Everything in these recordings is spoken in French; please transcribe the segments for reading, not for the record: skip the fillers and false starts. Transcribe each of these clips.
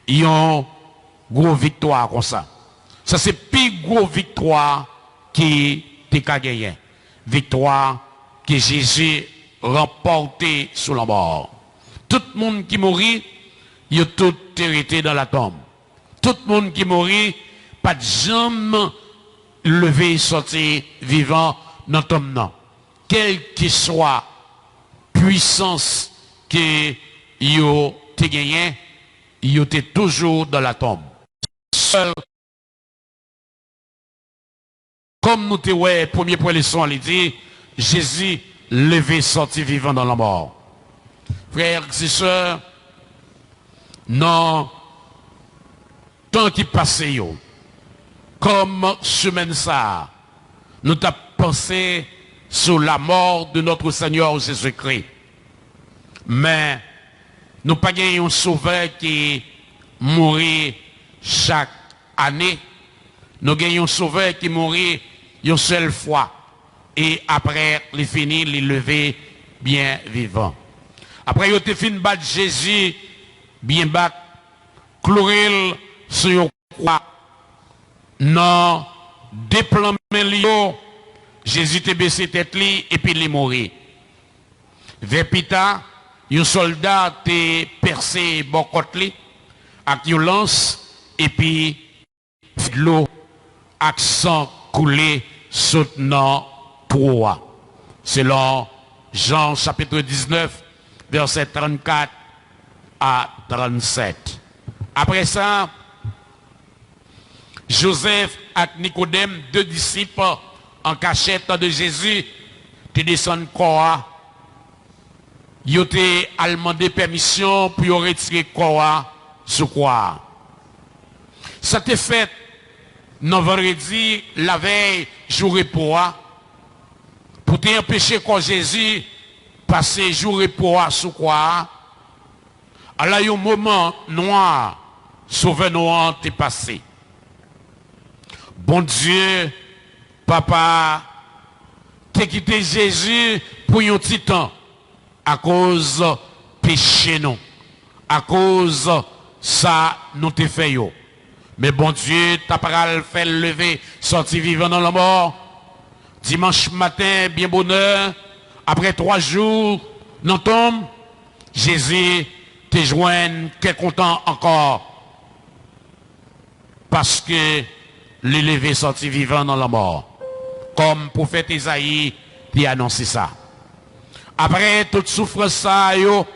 une grosse victoire comme ça. Ça c'est plus grosse victoire qui t'a gagné. Victoire que Jésus remporté sous la mort. Tout le monde qui mourit, il a tout hérité dans la tombe. Tout le monde qui mourit, pas de jamais levé sorti vivant dans la tombe. Non. Quelle que soit puissance que il a gagné, il était toujours dans la tombe. Seul, comme nous t'avons ouais, premier point leçon, il dit, Jésus levé sorti vivant dans la mort. Frères et sœurs, non, tant qui passe, comme semaine ça, nous t'avons pensé sur la mort de notre Seigneur Jésus-Christ. Mais nous pas gagné un sauveur qui mourit chaque année. Nous gagnons un sauveur qui mourit une seule fois. Et après, il finit, il levé bien vivant. Après, il a fini de battre Jésus, bien battre, clouer sur une croix. Non, déplomer l'eau, Jésus te baissé tête li, et puis il est mort. Vers pita, un soldat te percé bon côté li, avec une lance, et puis l'eau, accent coulé, soutenant pour selon Jean chapitre 19, verset 34 à 37. Après ça, Joseph et Nicodème, deux disciples en cachette de Jésus, te descendent quoi? Ils ont demandé permission pour retirer quoi sur quoi. Ça t'est fait non vendredi, la veille, jour et pour t'empêcher quand Jésus passer jour et pour sur quoi. Alors il y a un moment noir, sauveur noir t'est passé. Bon Dieu, papa, t'es quitté Jésus pour un petit temps à cause péché non, à cause ça nous t'es fait yo. Mais bon Dieu, t'as pas fait lever, sorti vivant dans la mort. Dimanche matin, bien bonheur, après 3 jours, dans tombe, Jésus te joint, qu'est content encore. Parce que l'élevé sorti vivant dans la mort. Comme prophète Isaïe t'a annoncé ça. Après toute souffrance ça, yo,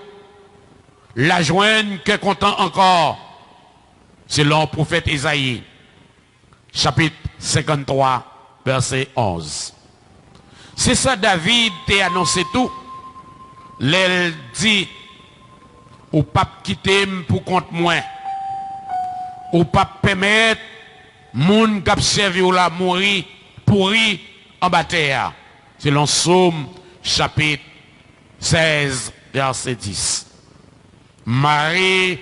la joigne qu'est content encore. Selon le prophète Isaïe, chapitre 53, verset 11. C'est ça David t'a annoncé tout. L'elle dit, ou pas quitter pour compte moi. Ou pas permettre moun k'ap servi ou la mourir pourri en bataille. Selon Psaume chapitre 16 verset 10. Marie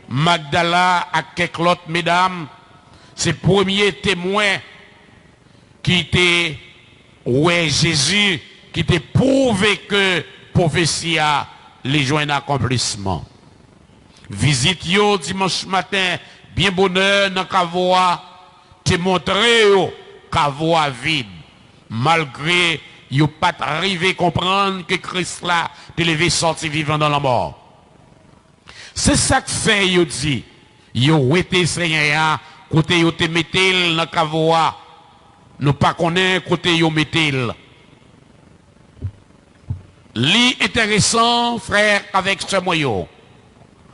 Magdala à quelques autres mesdames, c'est premier témoin qui était ouais Jésus qui était prouvé que prophétie a les joint accomplissement. Visite yo dimanche matin, bien bonheur dans Kavoa, te montrer yo Kavoa vide. Malgré yo pas arrivé comprendre que Christ là te levé sorti vivant dans la mort. C'est ça que fait yo dit. Yo été Seigneur côté yo te mettel dans Kavoa. Nous pas connaît côté yo mettel. Li intéressant frère avec ce moyen.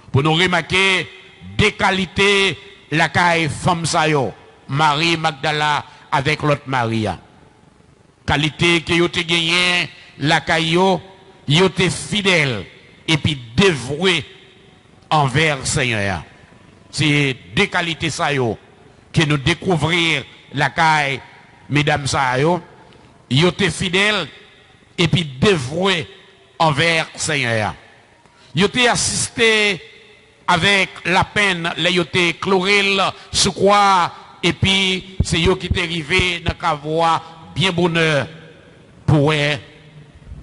Pour nous remarquer des qualités la caille femme sa yo, Marie Magdala avec l'autre Maria. Qualité que yo te gagné la caille yo te fidèle et puis dévoué envers Seigneur. C'est deux qualités ça yo que nous découvrir la caille mesdames ça yo te fidèle et puis dévoué envers Seigneur. Yo te assisté avec la peine, là yo te chloril sur quoi et puis c'est yo qui t'est arrivé dans Kavoa bien bonheur pour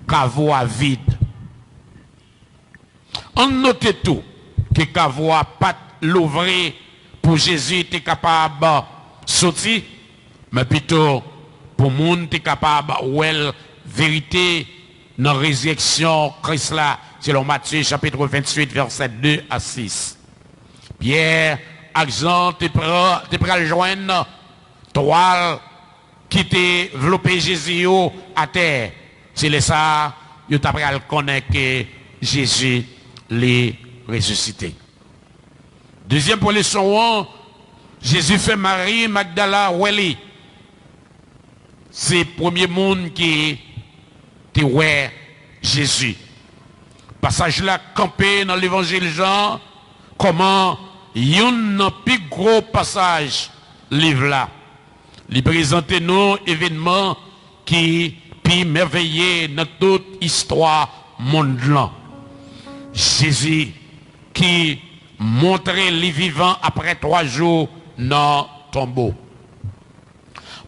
Kavoa vide. On note tout. que qu'à voir pas l'ouvrir pour Jésus était capable de sortir, mais plutôt pour monde était capable de vérité dans la résurrection Christ là, selon Matthieu chapitre 28, verset 2 à 6. Pierre, Jean, tu prends le joindre, toile qui t'est développé Jésus à terre. C'est ça, tu as le connaître que Jésus l'est ressuscité. Deuxième pour les leçon, Jésus fait Marie Magdala Welly. C'est le premier monde qui était ouais Jésus. Passage là campé dans l'évangile Jean, comment il y a un plus gros passage livre là. Il présente nous événements qui puis merveilleux dans toute histoire monde là. Jésus qui montrait les vivants après 3 jours dans le tombeau.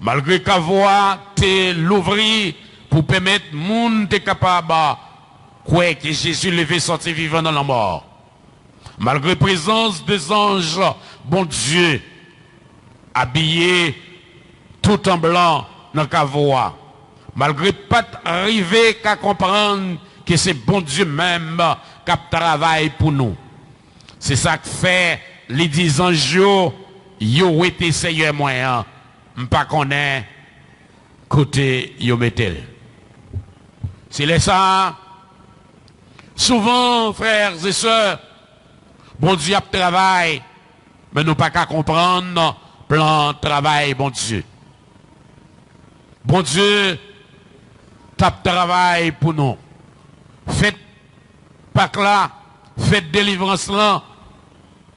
Malgré qu'à voix te l'ouvrir pour permettre monde te capable quoi que Jésus levé sorti vivant dans la mort. Malgré la présence des anges, bon Dieu, habillé tout en blanc dans la voix. Malgré pas arriver qu'à comprendre que c'est bon Dieu même qui travaille pour nous. C'est ça que fait les 10 anges, yo été Seigneur moyen, m'pas connaît côté yo metel. C'est ça. Souvent, frères et sœurs, bon Dieu a travail, mais nous pas qu'à comprendre plan travail, bon Dieu. Bon Dieu tape travail pour nous. Faites Pâques là, faites délivrance là,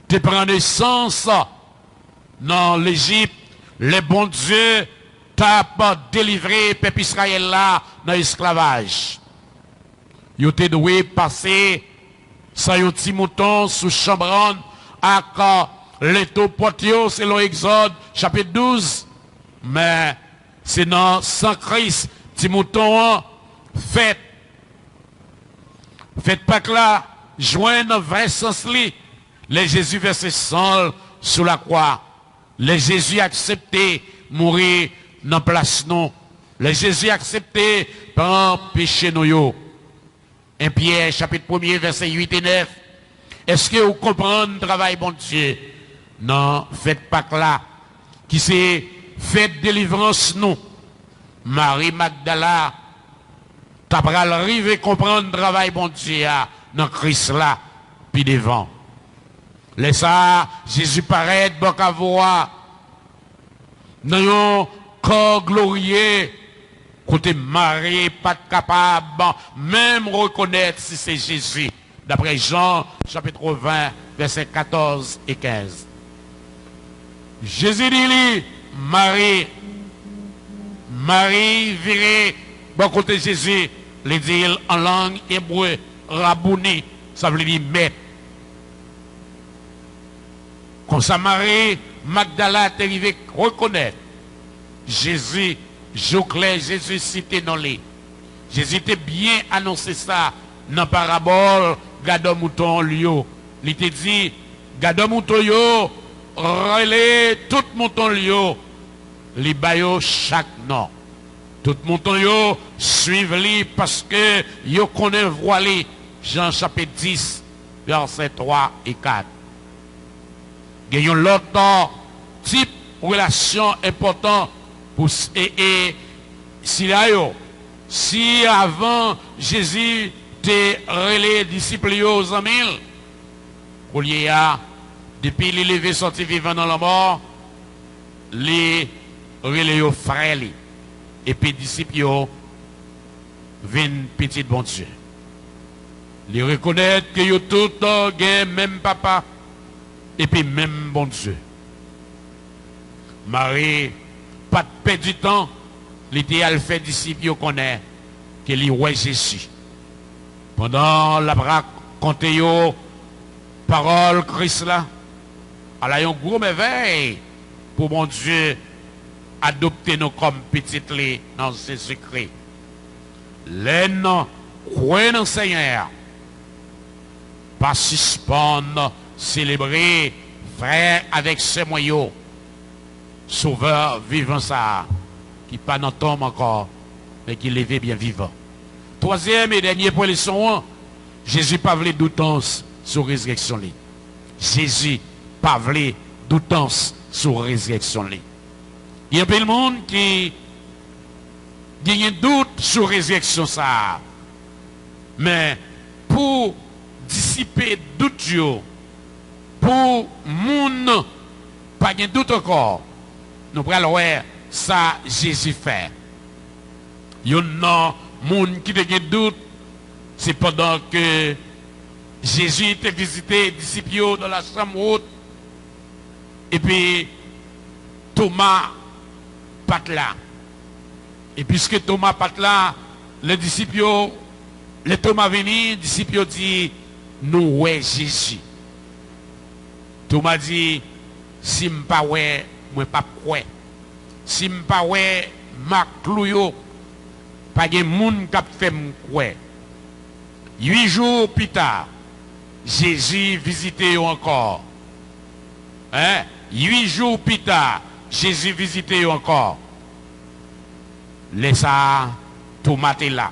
te prend naissance dans l'Égypte, le bon Dieu tape délivré peuple Israël là dans l'esclavage. Yo te doué passer sans un petit mouton sous chambran à l'étau potio selon Exode chapitre 12. Mais c'est dans sans Christ, petit mouton fait pas que là, joindre vrai sens li. Les Jésus versé sang sous la croix. Les Jésus accepté mourir dans place non. Les Jésus accepté par péché nous yo. 1 Pierre chapitre 1er verset 8 et 9. Est-ce que vous comprenez le travail bon Dieu? Non, faites pas que là. Qui c'est faites délivrance nous. Marie Magdala t'as pas arrivé comprendre le travail bon Dieu dans Christ là puis devant. Laisse ça Jésus paraît bon à voir. Dans un corps glorieux. Côté Marie, pas capable, même reconnaître si c'est Jésus. D'après Jean, chapitre 20, versets 14 et 15. Jésus dit, Marie virée, bon côté Jésus, les dit en langue hébreu, Rabouni, ça veut dire maître. Comme ça, Marie, Magdala est arrivé reconnaître Jésus. Joclès, Jésus cité dans les. Jésus était bien annoncé ça dans la parabole, gado mouton lio. Il était dit, gado mouton yo, relais tout mouton lio, li bayo chaque nom. Tout mouton yo, suivent li parce que yo connaît voilé. Jean chapitre 10, versets 3 et 4. Gagnons l'autre type de relation important. Et si avant Jésus te relé disciples aux amis, depuis les lever sorti vivant dans la mort, les relé aux frères et puis disciples viennent petit bon Dieu. Les reconnaître que yo tout gain même papa et puis même bon Dieu. Marie pas de perdre du temps, l'idéal fait disciple connaît que lui ouais Jésus. Pendant la braque compte yo parole Christ là, elle a un gros merveille pour mon Dieu adopter nous comme petites les dans pas suspendre, célébrer, frère avec ses moyens, sauveur vivant ça, qui pas dans tombe encore, mais qui levé bien vivant. Troisième et dernier point, les sons, Jésus pas voulu doutance sur résurrection. Jésus pas voulu doutance sur résurrection. Il y a plein de monde qui a un doute sur résurrection ça. Mais pour dissiper doute, pour moun pas de doute encore, nous prenons voir ça Jésus fait. Il y a un monde qui a un doute, c'est pendant que Jésus était visité les disciples dans la chambre haute, et puis Thomas pas là. Et puisque Thomas pas là, les disciples, les Thomas venu, les disciples dit, nous ouais Jésus. Thomas dit, si je pas ouais, moi pas quoi. Si je pas ouais, ma clouyo, pas de monde qui fait quoi. 8 jours plus tard, Jésus visitait encore. Hein? 8 jours plus tard, Jésus visitait encore. Laissa Thomas était là.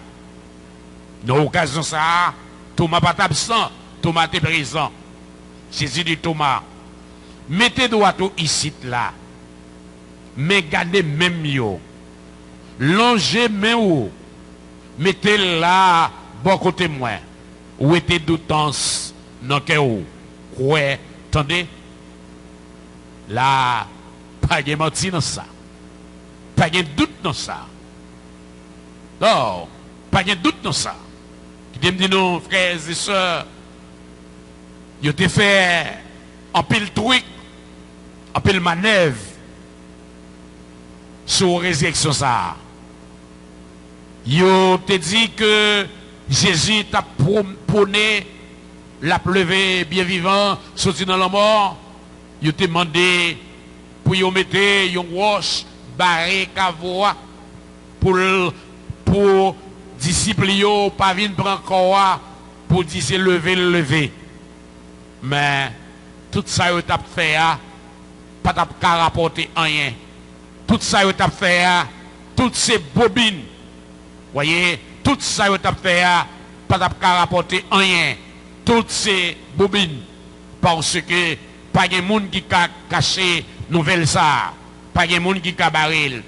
Dans l'occasion ça, Thomas pas absent, Thomas était présent. Jésus dit Thomas, mettez droit tout ici là. Mais gardez même yo. Longez main ou. Mettez là bon côté moi. Ou était doutance dans cœur ou. Quoi, attendez? Là pas de menti dans ça. Pas de doute dans ça. Non, pas de doute dans ça. Qui me dit non, frères et sœurs, ils ont fait un pile truc, un pile manœuvre sur la résurrection ça. Ils ont dit que Jésus t'a prôné la pleuvé bien vivant, sorti dans la mort. Ils ont demandé pour y mettre une roche barré cavoa pour disciples pas venir prendre corps pour dire c'est lever. Mais tout ça yo t'a fait pas t'a rapporter rien. Tout ça yo t'a fait toutes ces bobines. Voyez, tout ça yo t'a fait pas t'a rapporter rien. Toutes ces bobines parce que pas de monde qui a caché nouvelle ça, pas de monde qui a barré.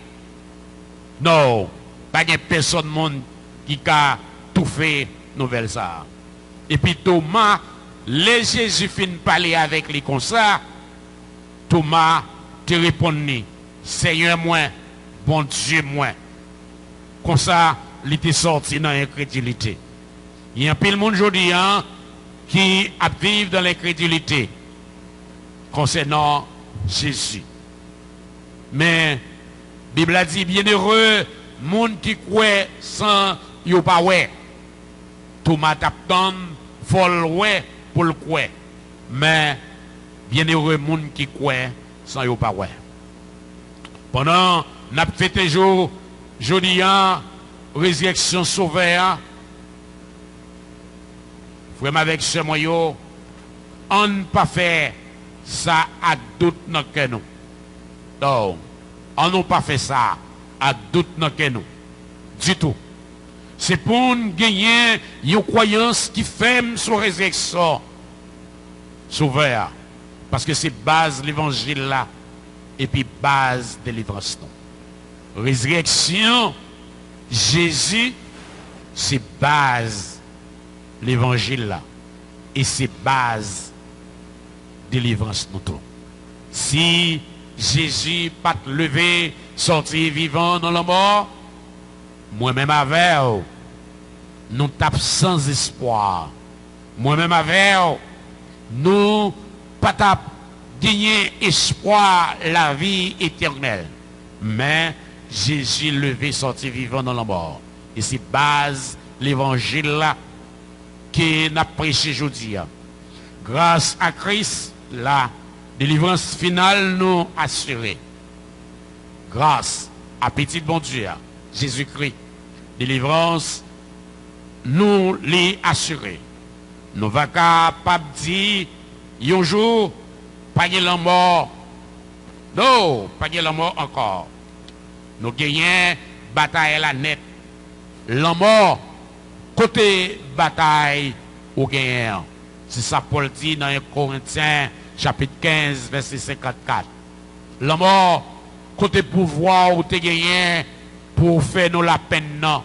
Non, pas de personne monde qui a tout fait nouvelle ça. Et puis Thomas, les Jésus fin parler avec lui comme ça, Thomas te répondit, Seigneur moi, bon Dieu moi. Comme ça, il était sorti dans l'incrédulité. Il y a un peu de monde aujourd'hui qui vivent dans l'incrédulité concernant Jésus. Mais la Bible a dit, bienheureux, monde qui croit sans yo pas ouais. Thomas t'attend, vol ouais pour le croire. Mais bienheureux monde qui croit sans yo pas ouais. Pendant n'a fêté jour jeudi résurrection sauveur. Frère avec ce moyen, on ne pas faire ça à doute dans que nous. Non, on n'a pas fait ça à doute dans que nous. Du tout. C'est pour nous gagner une croyance qui ferme sur la résurrection sauveur. Parce que c'est base de l'évangile là. Et puis base de délivrance. Résurrection, Jésus, c'est base de l'évangile là. Et c'est base de délivrance nous tout. Si Jésus pas levé, sorti vivant dans la mort, moi-même avec nous tapons sans espoir. Moi-même avec nous pas tapons gagner espoir la vie éternelle. Mais Jésus levé, sorti vivant dans la mort. Et c'est base l'évangile là que nous prêché aujourd'hui. Grâce à Christ, la délivrance finale nous assurée. Grâce à petit bon Dieu, Jésus-Christ, délivrance nous l'est assurée. Nous va capable dire, un jour, pas de la mort. Non, pas de la mort encore. Nous gagnons bataille la net. La mort, côté bataille, ou gagnons. C'est ça Paul dit dans 1 Corinthiens, chapitre 15, verset 54. La mort, côté pouvoir, ou te gagné pour faire nous la peine, non.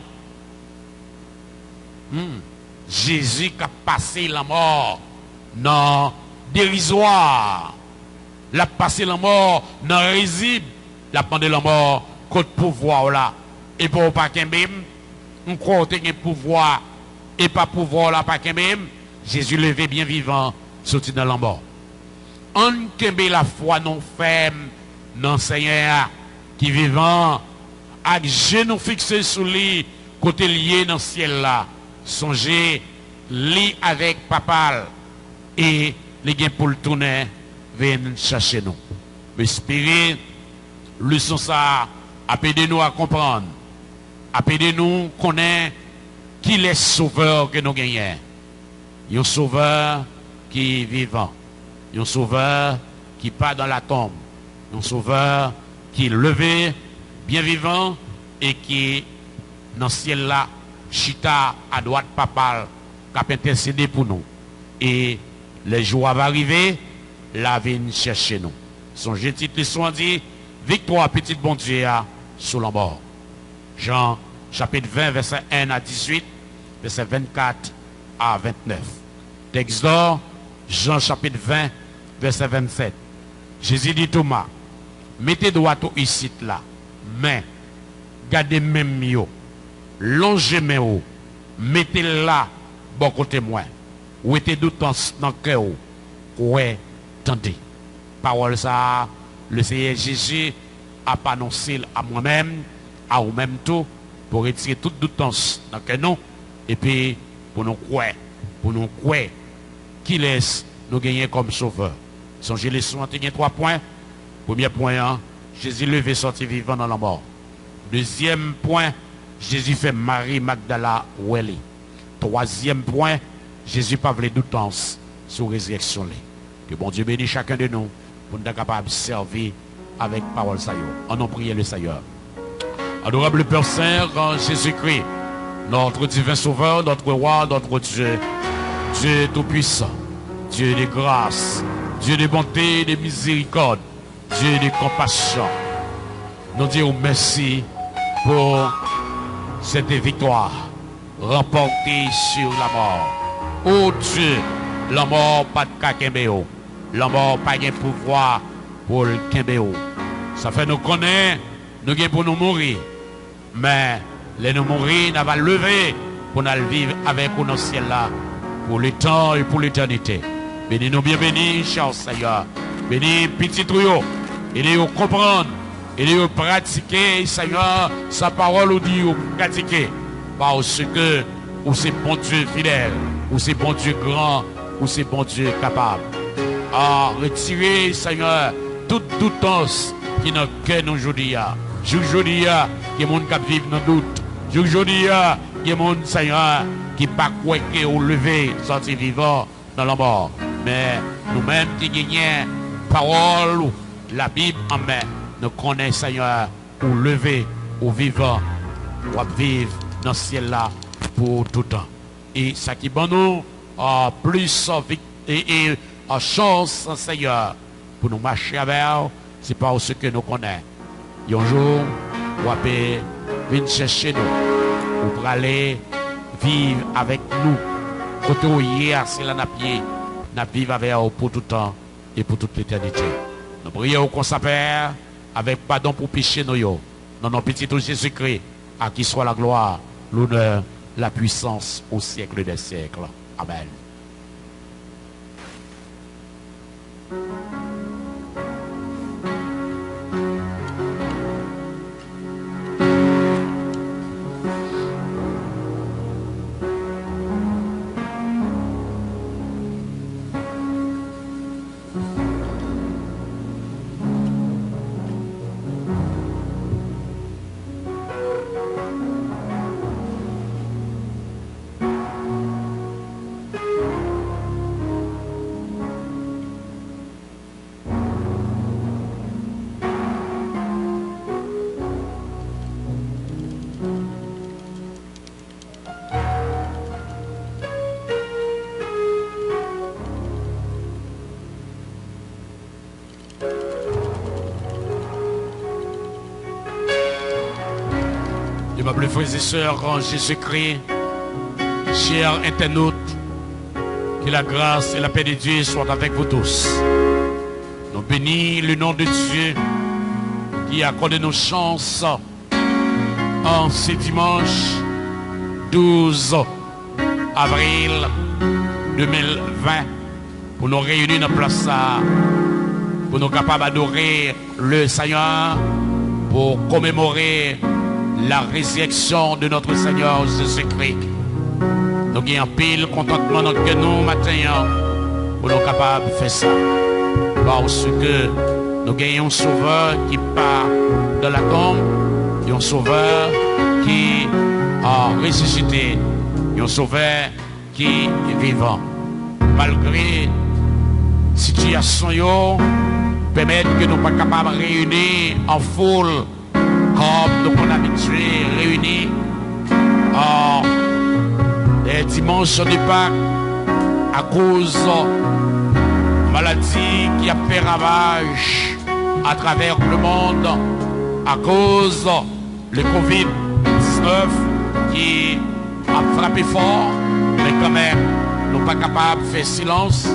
Jésus qui a passé la mort non dérisoire. Il a passé la mort non risible. Il a pendé la mort contre pouvoir là. Et pour pas qu'un même, on croit que un pouvoir et pas pouvoir là pas qu'un même. Jésus levé bien vivant, sorti dans la mort. On kembe la foi non ferme dans Seigneur qui vivant avec genoux fixés sous lui côté lié dans le ciel là. Songez, lit avec papa et les gains pour le tourner viennent chercher nous. Mais spirit, leçon ça, appelez-nous à comprendre, appelez-nous à connaître qui est le sauveur que nous gagnons. Un sauveur qui est vivant, un sauveur qui part dans la tombe, un sauveur qui est levé, bien vivant et qui est dans le ciel là. Chita à droite papa qui a intercédé pour nous. Et les jours vont arriver, la vie chercher nous. Son titre leçon dit victoire petit bon Dieu sur la mort. Jean chapitre 20 verset 1 à 18, verset 24 à 29. Texte d'or, Jean chapitre 20 verset 27. Jésus dit Thomas, mettez droit tout ici là, mais gardez même mieux. Longez mes hauts, mettez là, bon côté moi. Ou était d'autant dans le cœur, ouais, tendez. Parole ça, le Seigneur Jésus a annoncé à moi-même, à vous-même tout, pour retirer toute doutance dans le cœur nous, et puis pour nous croire, qui laisse nous gagner comme sauveur. Songez les soins, il y a 3 points. Premier point, Jésus levé sorti vivant dans la mort. Deuxième point, Jésus fait Marie Magdala Welly. Troisième point, Jésus pas voulu doutance sur la résurrection. Que bon Dieu bénisse chacun de nous pour nous être capables de servir avec parole Seigneur. En nom prier le Seigneur. Adorable Père Saint, Jésus-Christ, notre divin Sauveur, notre roi, notre Dieu, Dieu tout-puissant, Dieu de grâce, Dieu de bonté, de miséricorde, Dieu de compassion. Nous disons merci pour cette victoire remportée sur la mort. Oh Dieu, la mort pas de kakembeo. La mort pas de pouvoir pour le kembeo. Ça fait nous connaître, nous gagnons pour nous mourir. Mais les nous mourir, nous allons lever pour nous vivre avec nous dans le ciel là, pour le temps et pour l'éternité. Bénis-nous bien bénis, cher Seigneur. Bénis petit trio. Aidez-nous comprendre. Aidez-nous pratiquer, Seigneur, sa parole ou dit ou pratiquer. Parce que ou c'est bon Dieu fidèle, ou c'est bon Dieu grand, ou c'est bon Dieu capable. À retirer, Seigneur, toute doutance qui n'a que nous aujourd'hui. Aujourd'hui, qui est monde qui vivent dans le doute. Aujourd'hui, qui est monde, Seigneur, qui pas quoi que ou lever, sortir vivant dans la mort. Mais nous-mêmes qui gagnons parole, la Bible en main, nous connaissons, Seigneur, ou lever, ou vivant, ou vivre dans ce ciel-là pour tout temps. Et ça qui bon nous plus et chance, Seigneur, pour nous marcher avec, c'est pas ce que nous connaissons. Et un jour, on va venir chercher nous, pour aller vivre avec nous. Côté où hier, c'est là, nous vivre avec vous pour tout temps et pour toute l'éternité. Nous prions qu'on s'appelle avec pardon pour pécher nos yo. Dans notre petit Jésus-Christ, à qui soit la gloire, l'honneur, la puissance au siècle des siècles. Amen. de mes frères et sœurs en Jésus-Christ, chers internautes, que la grâce et la paix de Dieu soient avec vous tous. Nous bénissons le nom de Dieu qui a accordé nos chances en ce dimanche 12 avril 2020 pour nous réunir dans la place pour nous capables d'adorer le Seigneur, pour commémorer la résurrection de notre Seigneur Jésus-Christ. Nous avons un pile contentement dans que nous matin pour nous capables de faire ça. Parce que nous gagnons un sauveur qui part de la tombe, un sauveur qui a ressuscité, un sauveur qui est vivant. Malgré la situation, permettre que nous ne soyons pas capables de réunir en foule comme nous sommes habitués à réunir les dimanches de Pâques à cause de la maladie qui a fait ravage à travers le monde, à cause du Covid-19 qui a frappé fort, mais quand même, nous ne sommes pas capables de faire silence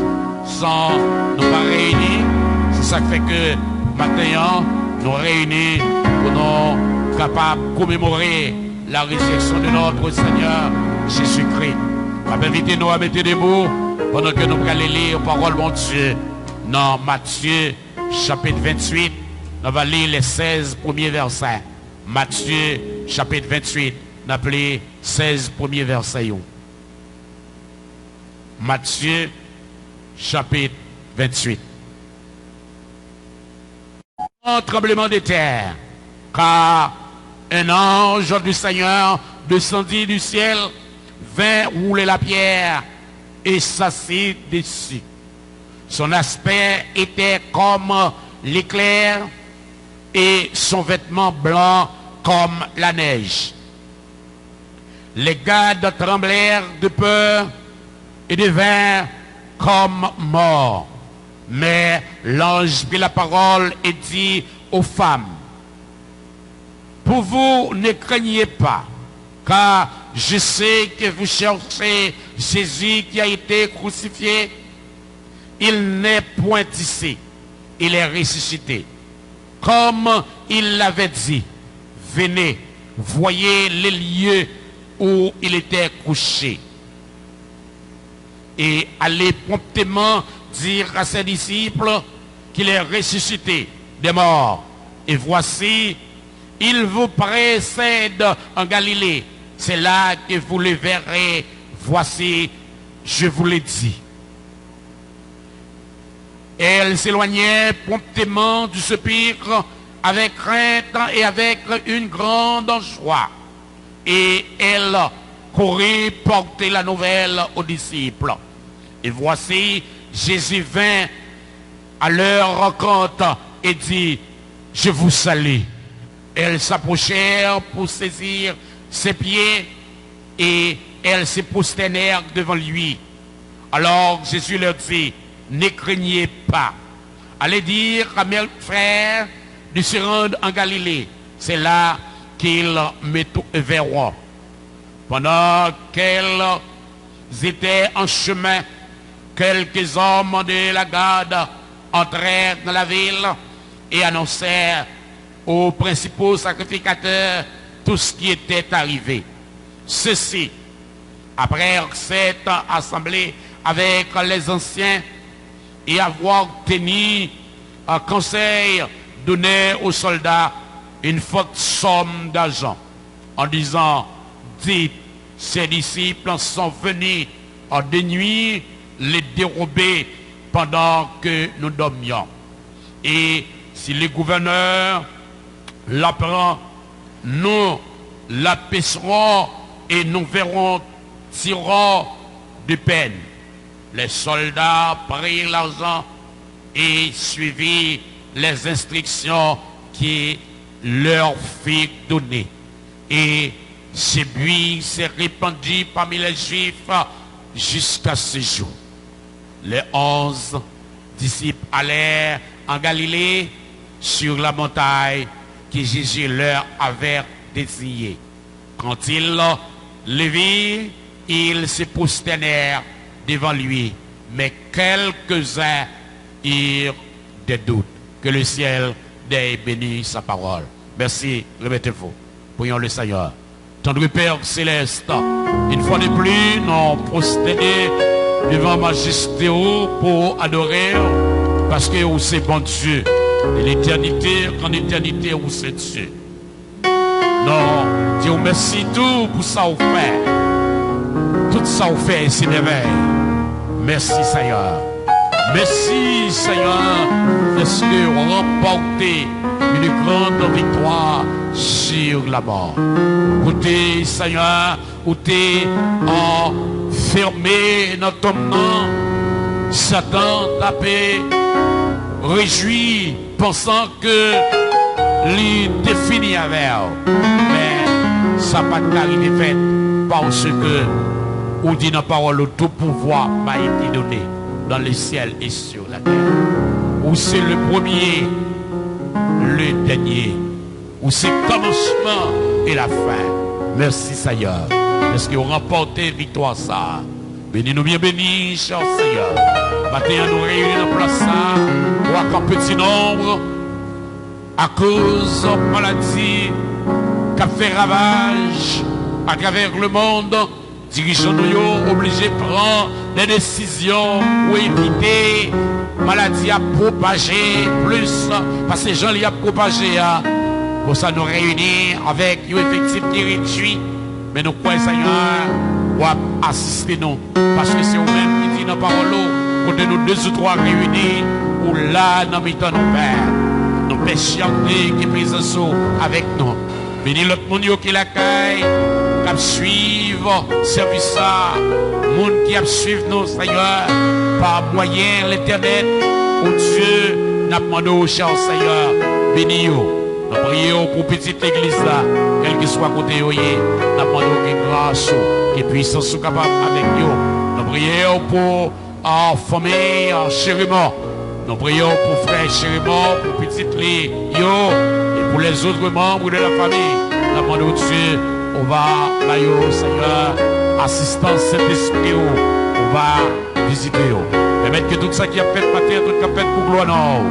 sans nous pas réunir. C'est ça qui fait que maintenant, nous réunis pour nous capables de commémorer la résurrection de notre Seigneur Jésus-Christ. Invitez-nous à mettre des mots pendant que nous allons lire la parole de Dieu dans Matthieu chapitre 28. Nous allons lire les 16 premiers versets. Matthieu chapitre 28, nous appelons 16 premiers versets. Matthieu chapitre 28. Un tremblement de terre, car un ange du Seigneur descendit du ciel, vint rouler la pierre et s'assit dessus. Son aspect était comme l'éclair et son vêtement blanc comme la neige. Les gardes tremblèrent de peur et devinrent comme morts. Mais l'ange prit la parole et dit aux femmes: pour vous, ne craignez pas, car je sais que vous cherchez Jésus qui a été crucifié. Il n'est point ici, il est ressuscité. Comme il l'avait dit, venez, voyez les lieux où il était couché. Et allez promptement dire à ses disciples qu'il est ressuscité des morts. Et voici, il vous précède en Galilée. C'est là que vous le verrez. Voici, je vous l'ai dit. Elle s'éloignait promptement du sépulcre avec crainte et avec une grande joie. Et elle courait porter la nouvelle aux disciples. Et voici, Jésus vint à leur rencontre et dit: je vous salue. Elles s'approchèrent pour saisir ses pieds et elles se prosternèrent devant lui. Alors Jésus leur dit: ne craignez pas. Allez dire à mes frères de se rendre en Galilée. C'est là qu'ils me verront. Pendant qu'elles étaient en chemin, quelques hommes de la garde entrèrent dans la ville et annoncèrent aux principaux sacrificateurs tout ce qui était arrivé. Ceci, après cette assemblée avec les anciens et avoir tenu un conseil, donné aux soldats une forte somme d'argent en disant: dites, ces disciples sont venus en de nuit les dérober pendant que nous dormions. Et si le gouverneur l'apprend, nous l'apaisserons et nous verrons tirant de peine. Les soldats prirent l'argent et suivirent les instructions qui leur furent données. Et ce bruit s'est répandu parmi les Juifs jusqu'à ce jour. Les 11 disciples allèrent en Galilée sur la montagne que Jésus leur avait désignée. Quand ils le virent, ils se prosternèrent devant lui. Mais quelques-uns eurent des doutes. Que le ciel ait béni sa parole. Merci, remettez-vous. Prions le Seigneur. Tendre Père Céleste, une fois de plus, nous prosternons devant Majesté pour adorer, parce que vous c'est bon Dieu. De l'éternité, qu'en éternité, vous c'est Dieu. Non, Dieu merci tout pour ça vous fait. Tout ça vous fait, c'est merveille. Merci Seigneur. Merci Seigneur, parce que vous remportez une grande victoire sur la mort. Écoutez Seigneur, où t'es enfermé dans ton nom, Satan t'a réjoui, pensant que l'idée fini avec. Mais ça n'a pas arrivé fait parce que, ou dit dans la parole, tout pouvoir m'a été donné dans le ciel et sur la terre. Ou c'est le premier, le dernier. Ou c'est le commencement et la fin. Merci Seigneur. Parce que vous remportez victoire ça. Bénis-nous bien bénis, cher Seigneur. Maintenant nous réunissons en place ça. Ou à un petit nombre. À cause de maladie qui a fait ravage à travers le monde. Dirigeants-nous obligés de prendre des décisions pour éviter maladie à propager plus. Parce que les gens y a propagé. Pour ça nous réunir avec un effectif qui réduit. Mais nous croyons Seigneur, ou assister nous. Parce que c'est vous-même qui dit dans la parole, pour nous deux ou trois réunis, ou là, nous mettons nos pères. Nos pères chanter qui présent avec nous. Bénis l'autre monde qui l'accueille, qui suivre service ça. Monde qui a suivi nous, Seigneur, par moyen l'internet. Oh Dieu, nous demandons au cher Seigneur, bénis-nous. Nous prions pour petite église là, quel que soit côté où nous demandons que grâce et puissance soit capable avec nous. Nous prions pour la famille, chérimont. Nous prions pour frère chérimont, pour petite lit, et pour les autres membres de la famille. Nous demandons Dieu, on va, Seigneur, assistance Saint-Esprit, on va visiter. Permettre que tout ça qui a fait matin, tout ce qui a fait pour gloire, non.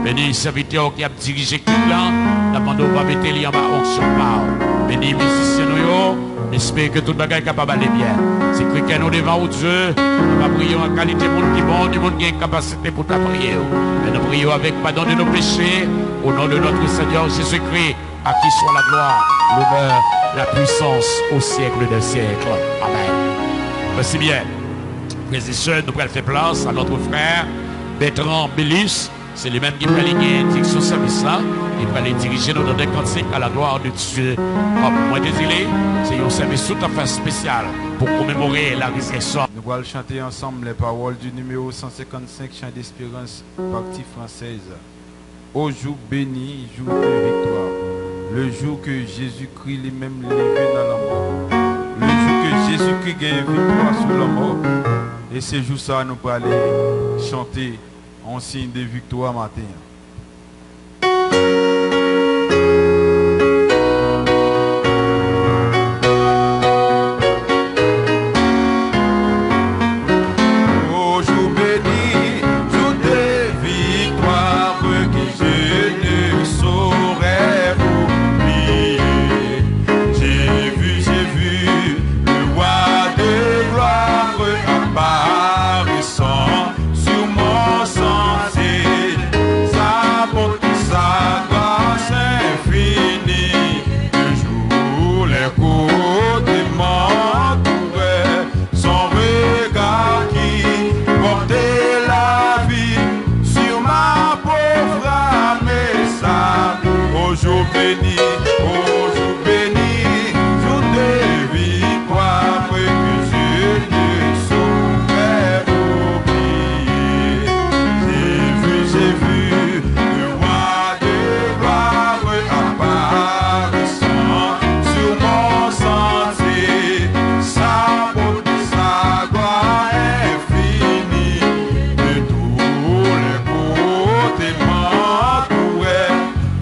Bénis le serviteur qui a dirigé tout là, demandons va mettre les en bas onction par. Bénis les musiciens nous, espère que tout le bagage est capable d'aller bien. C'est que nous devant Dieu, nous va prier en qualité de monde qui est bon, du monde qui a une capacité pour ta prière. Mais nous prions avec pardon de nos péchés, au nom de notre Seigneur Jésus-Christ, à qui soit la gloire, l'honneur, la puissance au siècle des siècles. Amen. Merci bien. Frères et sœurs, nous allons faire place à notre frère Bertrand Bellus. C'est lui-même qui va aller direction service là. Il va aller diriger nous dans des cantiques à la gloire de Dieu. Comme moi désiré, c'est un service tout à fait spécial pour commémorer la résurrection. Nous allons chanter ensemble les paroles du numéro 155, Chant d'espérance, partie française. Au jour béni, jour de victoire. Le jour que Jésus-Christ lui-même levé dans la mort. Le jour que Jésus-Christ gagne victoire sur la mort. Et ce jour ça, nous allons aller chanter en signe de victoire matin.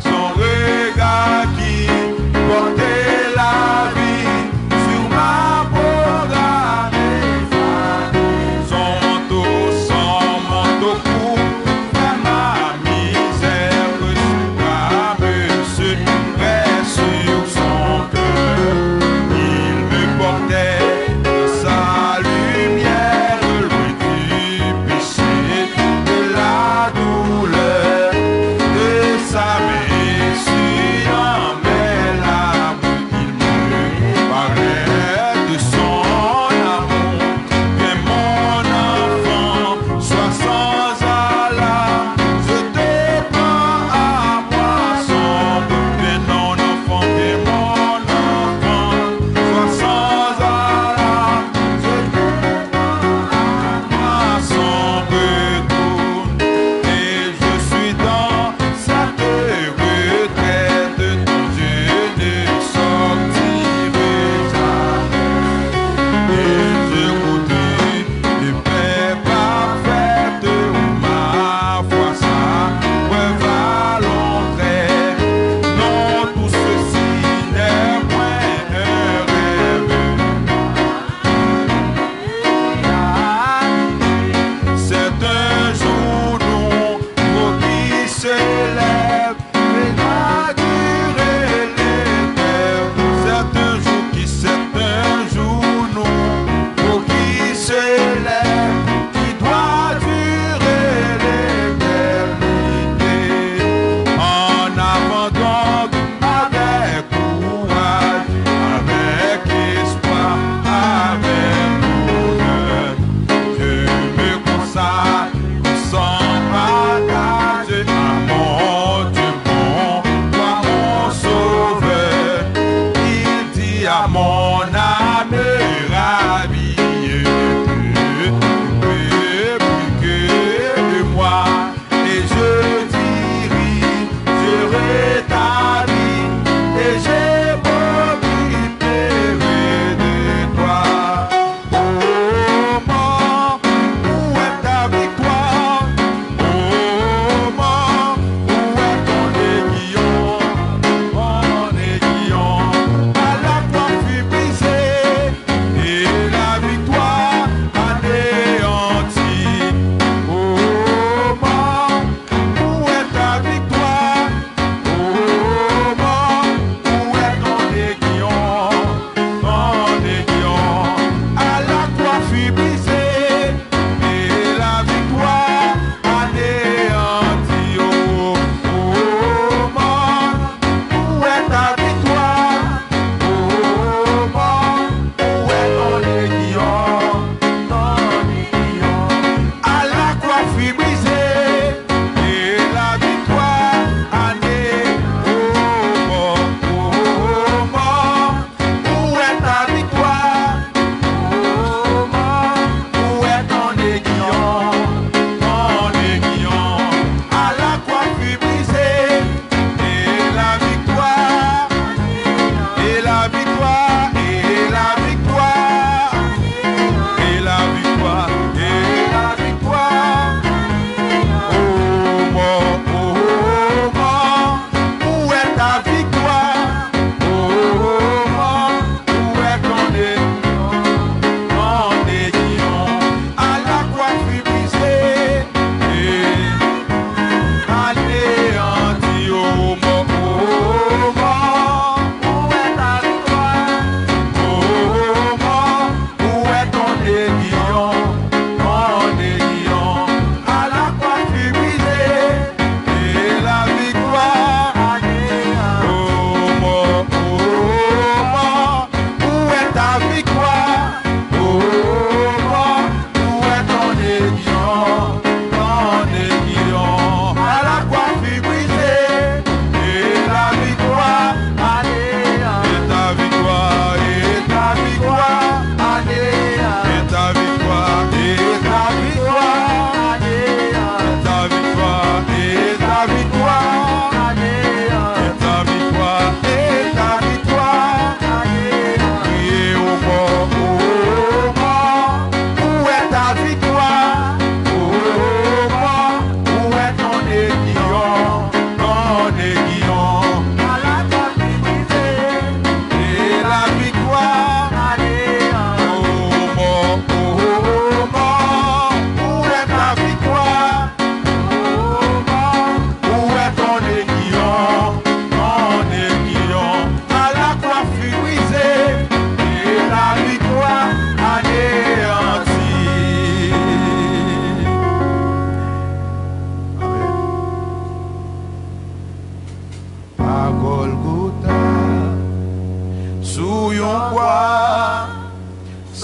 Son regard qui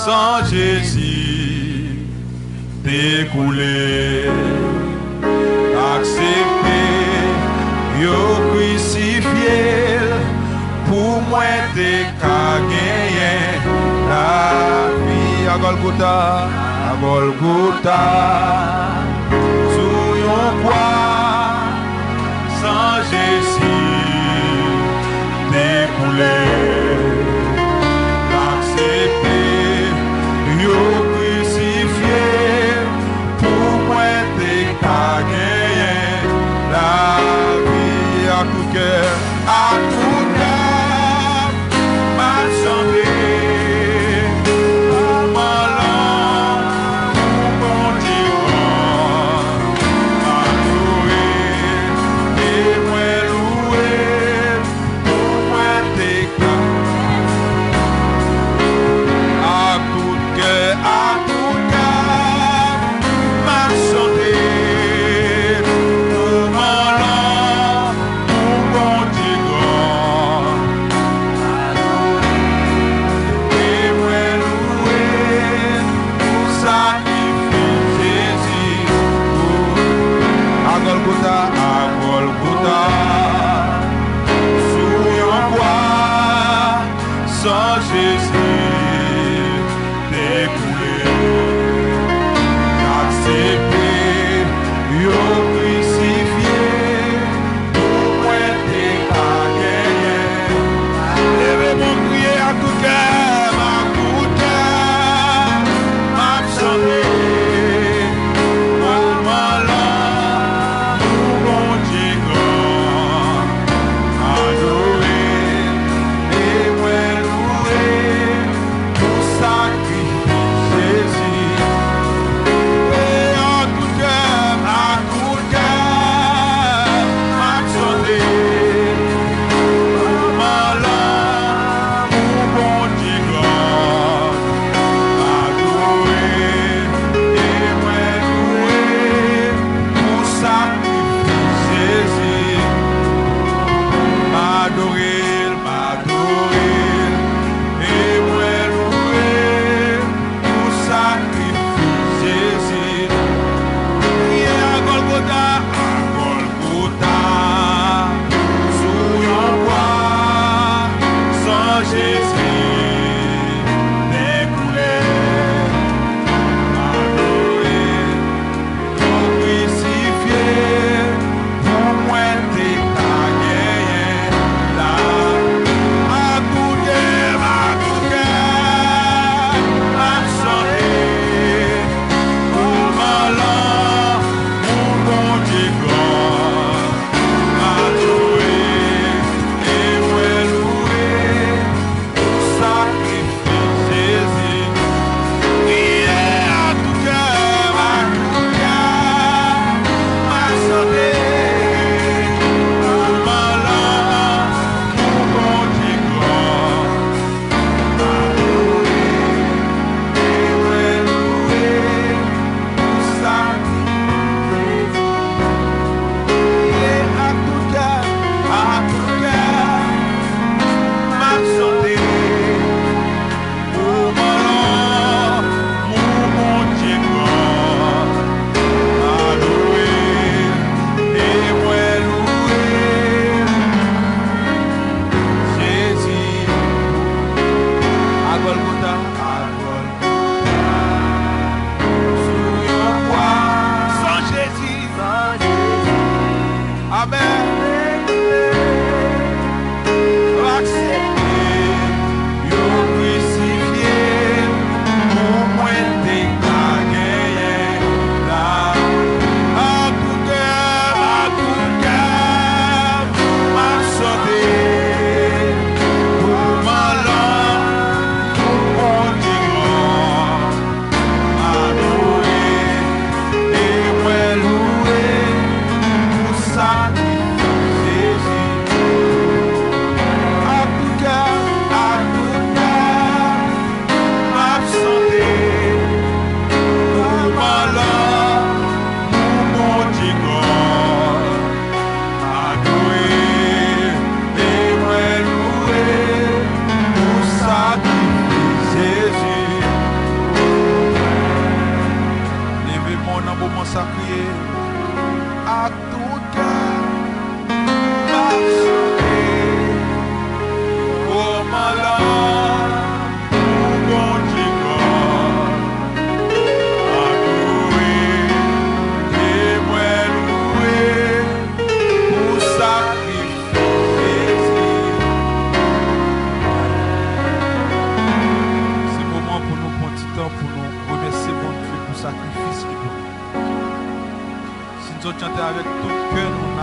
sans Jésus, découlé, accepté, yo crucifié, pour moi t'es qu'à gagner la vie à Golgotha, sous yon croix, sans Jésus, découlé, accepté, yo crucifié, pour moi t'es qu'à gagner la vie à tout cœur, ma santé.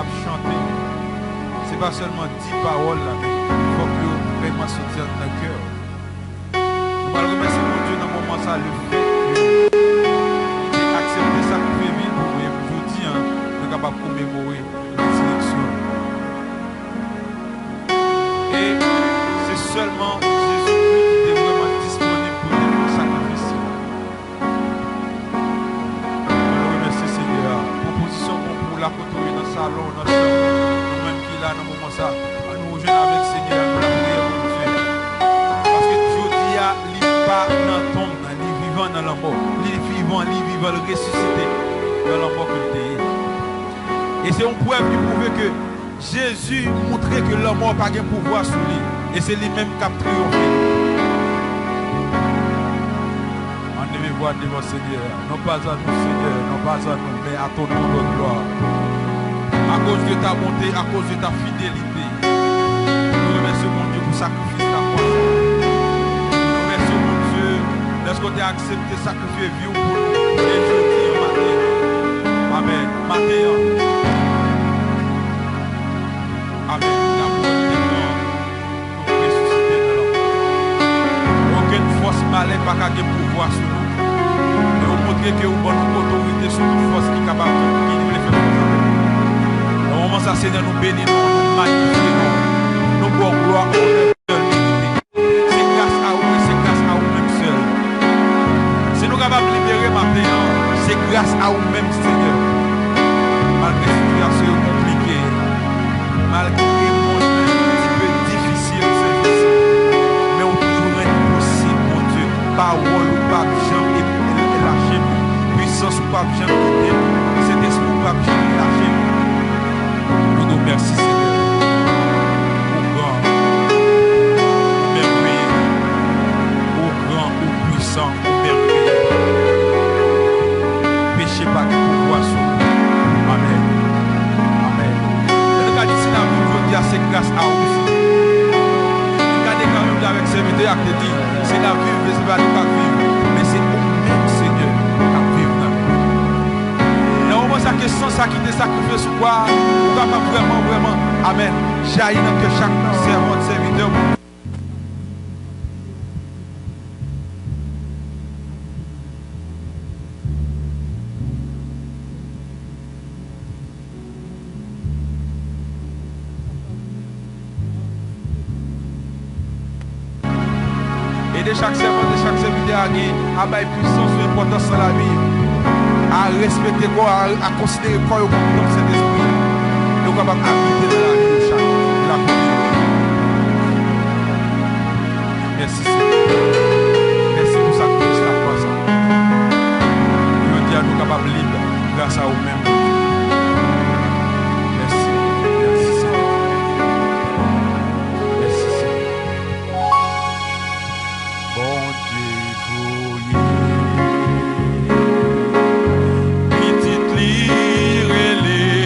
capable de chanter. Ce n'est pas seulement 10 paroles là, mais il faut que vous vraiment sortir de notre cœur. Nous allons remercier mon Dieu dans le moment ça, le fait que accepter ça pour vivre pour vous. Je vous dis, nous sommes capables de commémorer la résurrection. Et c'est seulement Jésus-Christ qui est vraiment disponible pour le sacrifice. Je remercie Seigneur. Proposition pour la côte dans le salon, dans le chambre, nous-mêmes qui est là dans le moment ça, nous rejoindre avec Seigneur, nous la prière pour Dieu. Parce que Dieu dit, il n'est pas dans le tombe, il est vivant dans la mort. Il est vivant, le ressuscité dans la mort que le est. Et c'est une preuve qui prouve que Jésus montrait que la mort n'a pas de pouvoir sur lui. Et c'est lui-même qui a triomphé. On devait voir devant le Seigneur. Non pas à nous, Seigneur, non pas à nous, mais à ton nom de gloire. À cause de ta bonté, à cause de ta fidélité. Nous remercions mon Dieu pour sacrifice ta foi. Nous remercions mon Dieu parce que tu as accepté de sacrifier vie pour nous. Et je dis matin. Amen. Matin. Amen. La parole de Dieu pour ressusciter de l'homme. Aucune force malade n'a pas de pouvoir sur nous. Et vous montrez que vous avez une autorité sur toute force qui est capable de faire ça. Au moment ça, Seigneur, nous bénissons, nous magnifions, nous pour gloire, honneur, c'est grâce à vous et c'est grâce à vous-même seul. Si nous sommes capables de libérer maintenant, c'est grâce à vous-même, Seigneur. Malgré la situation compliquée, malgré le monde un petit peu difficile, mais on toujours impossible, mon Dieu. Parole ou pas jamais lâcher, puissance ou pas jamais quitter, cet esprit ou pas jamais lâcher. Nous nous remercions, Seigneur, au grand, au merveilleux, au grand, au puissant, au merveilleux. Péché pas de pouvoir sur nous. Amen. Amen. Et nous avons dit, si la vie veut dire, c'est grâce à vous. Nous avons quand même avec serviteur qui dit, c'est la vie, c'est pas nous qui vivons, mais c'est vous-même, Seigneur, qui vivons dans nous. Et au moment où sans ça qui te sacrifié sur quoi, vous capable vraiment, amen, jaillir dans que chaque servant, serviteur. De chaque servant, de chaque serviteur à avoir puissance ou importance dans la vie, à respecter quoi, à considérer quoi comme dans cet esprit. Nous sommes capables d'habiter dans la vie de chaque de la communauté. Merci Seigneur. Merci pour ça que nous sommes là. Nous disons nous sommes capables de libres grâce à vous-même. Merci. Merci Seigneur. Merci Seigneur. Bon Dieu, voyez, petite lire les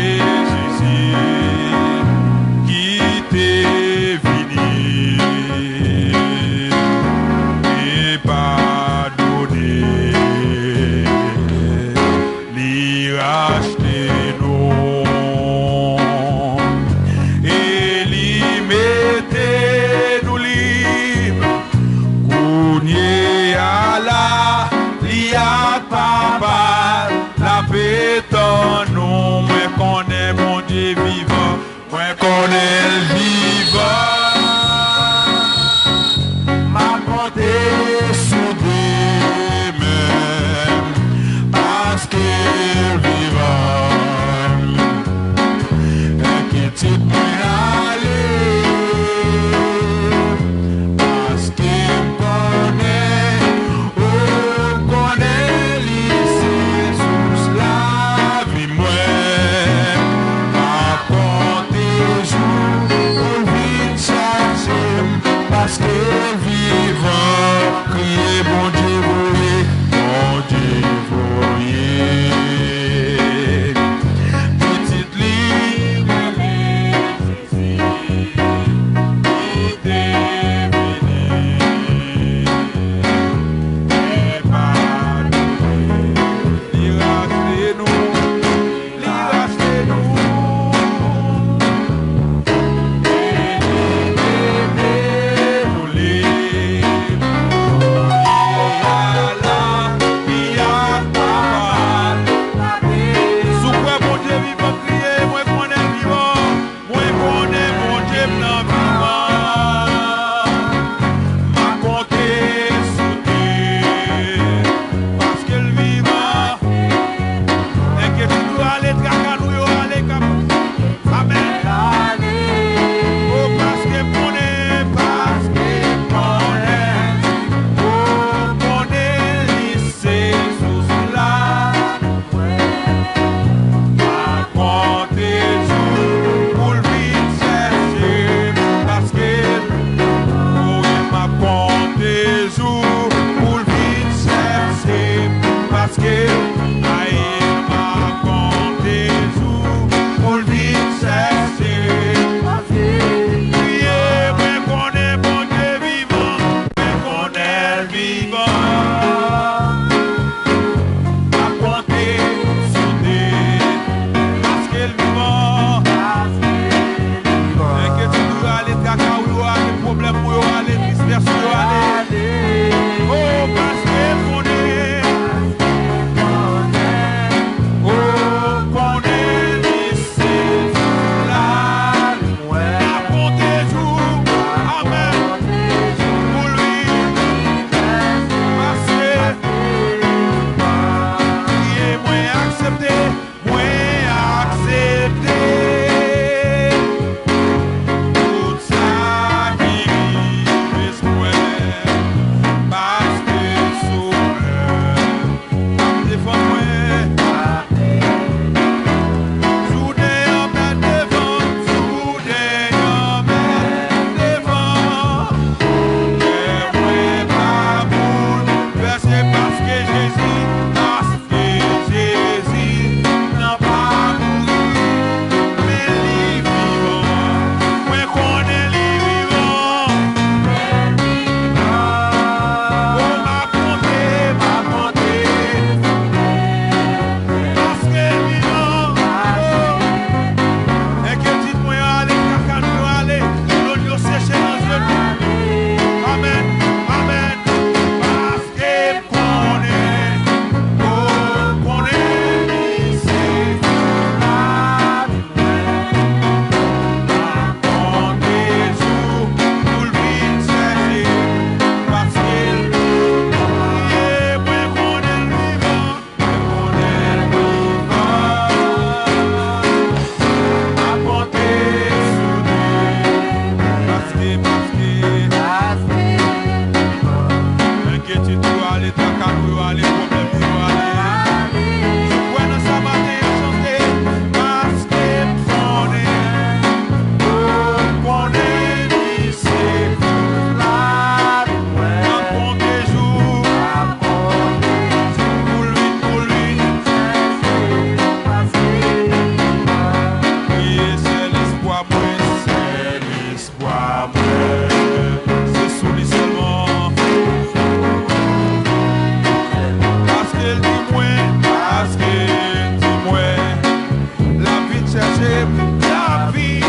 ma vie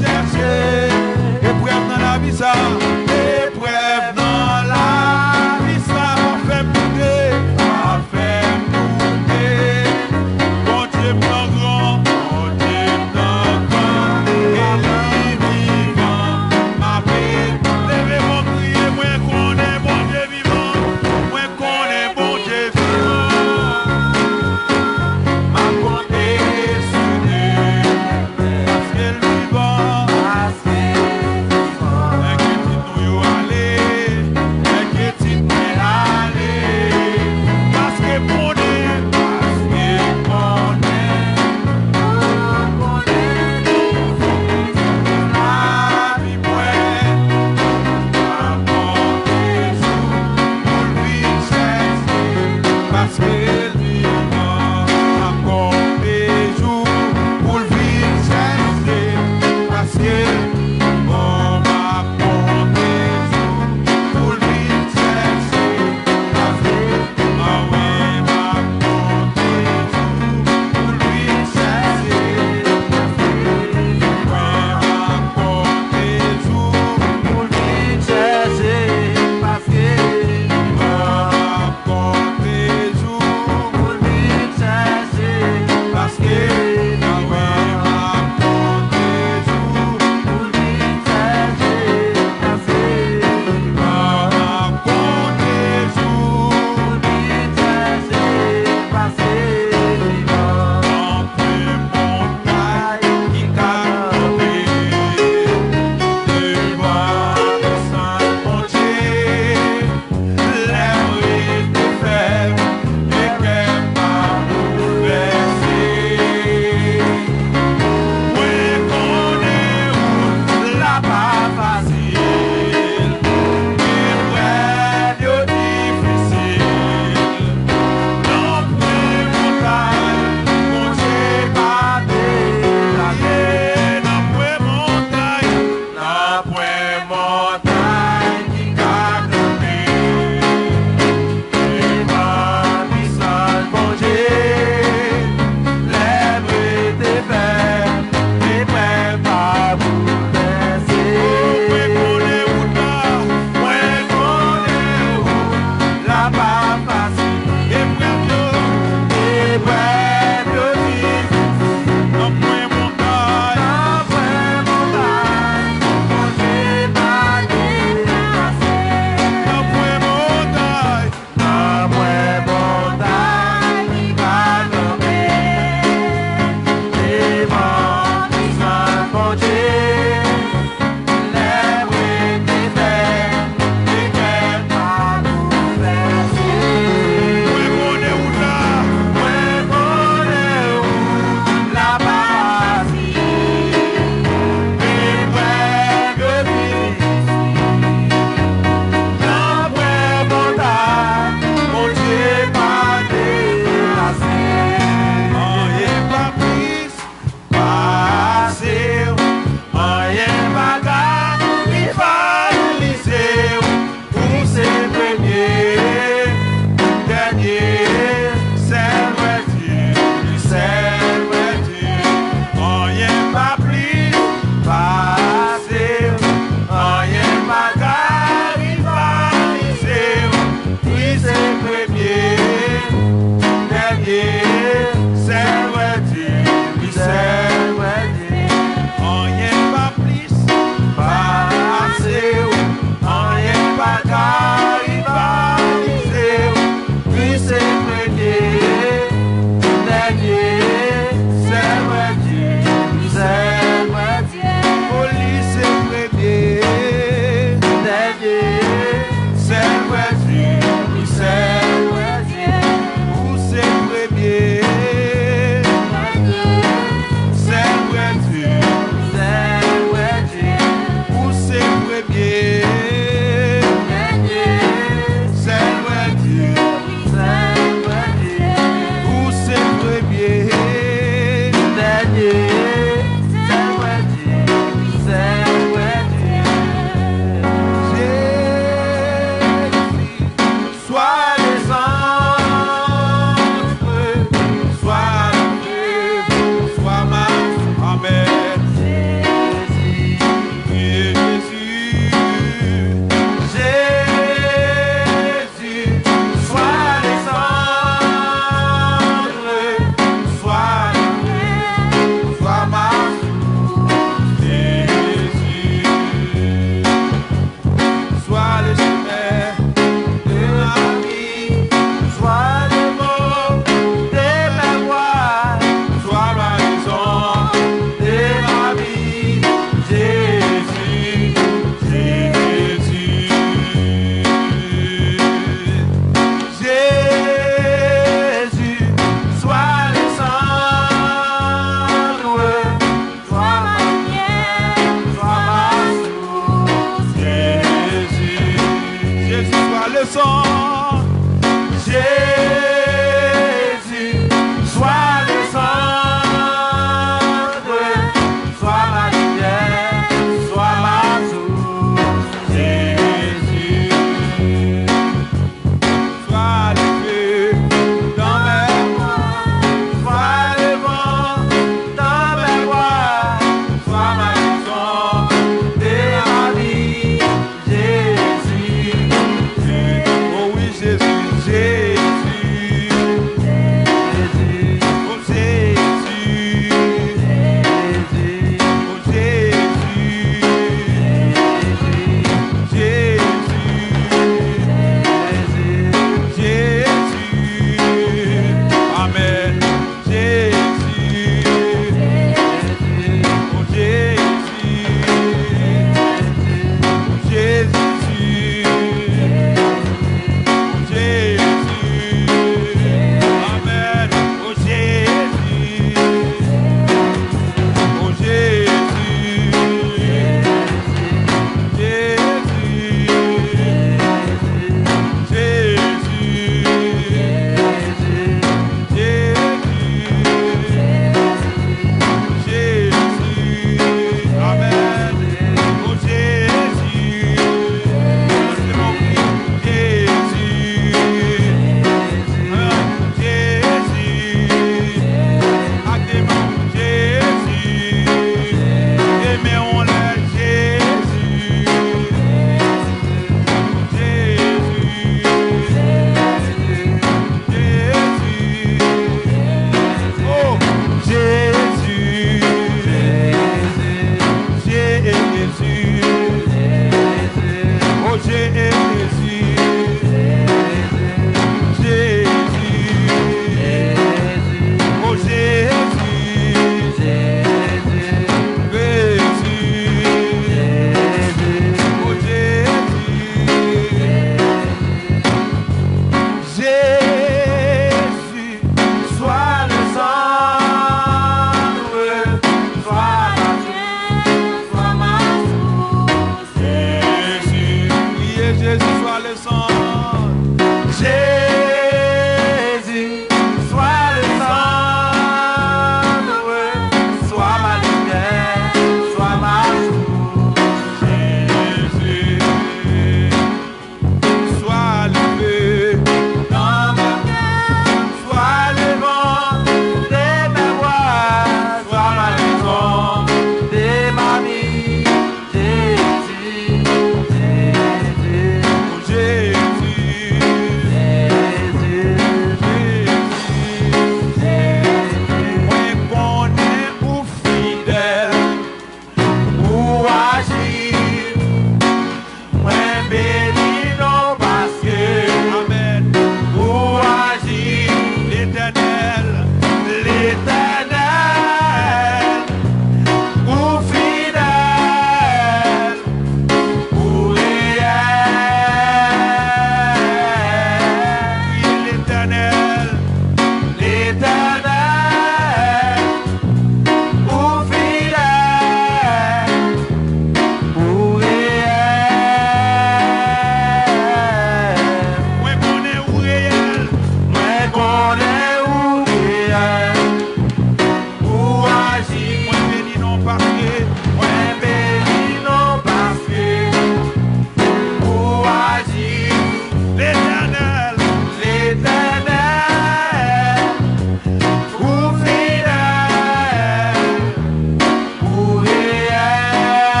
chercher. Épreuve dans la vie ça, épreuve dans la vie ça, m'a fait monter, m'a fait monter. Bon Dieu prend grand, bon Dieu prend grand, et lui vivant, ma vie. Levez mon crier, moi qu'on est bon Dieu vivant, moi qu'on est bon Dieu vivant. Ma compter sur Dieu, parce qu'elle vivant, inquiétez-nous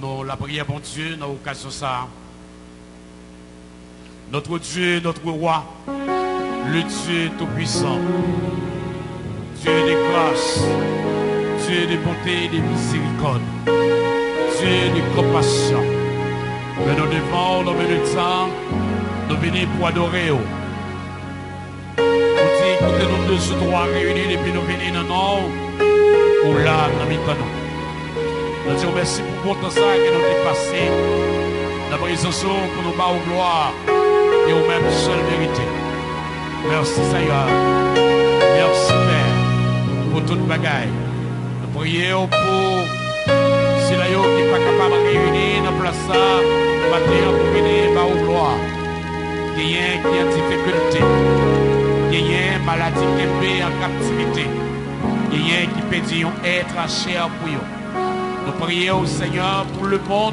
Nous la prière, bon Dieu, dans l'occasion ça. Notre Dieu, notre roi, le Dieu tout-puissant, Dieu de grâce, Dieu de bonté et de miséricorde, Dieu de compassion. Mais nous devons, dans le temps, nous venir pour adorer. Pour dire, écoutez, nous deux ou trois réunis depuis nous venir dans nous, ou là, nous mettons. Nous disons merci pour tout ça que nous avons passé. Dans la présence pour nous battre aux gloire et aux mêmes seule vérité. Merci Seigneur. Merci Père pour toute bagaille. Nous prions pour si là qui n'est pas capable de réunir dans la place ça, nous battons pour venir battre aux gloire. Il y a qui en difficulté. Il y a maladie qui est en captivité. Il y a qui peut être à chair pour eux. Nous prions au Seigneur pour le monde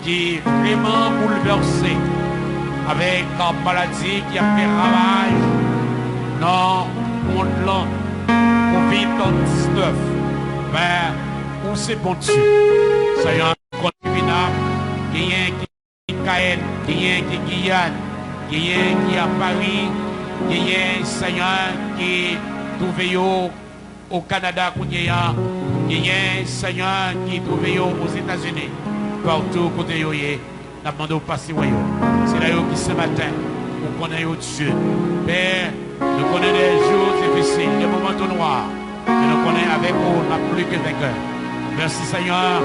qui est vraiment bouleversé avec une maladie qui a fait ravage dans le monde Covid-19. Mais où c'est bon Dieu? Seigneur, il y a qui Caen, il y a qui Guyane, il y a qui à Paris, il y a Seigneur qui trouve au Canada, il y a un Seigneur qui est trouvé aux États-Unis. Partout côté yo yé, n'a demandé au passé yo. C'est là qui ce matin, on connaît Dieu. Père, nous connaissons des jours difficiles, des moments noirs. Mais nous connaissons avec vous, on n'a plus que vainqueur. Merci Seigneur,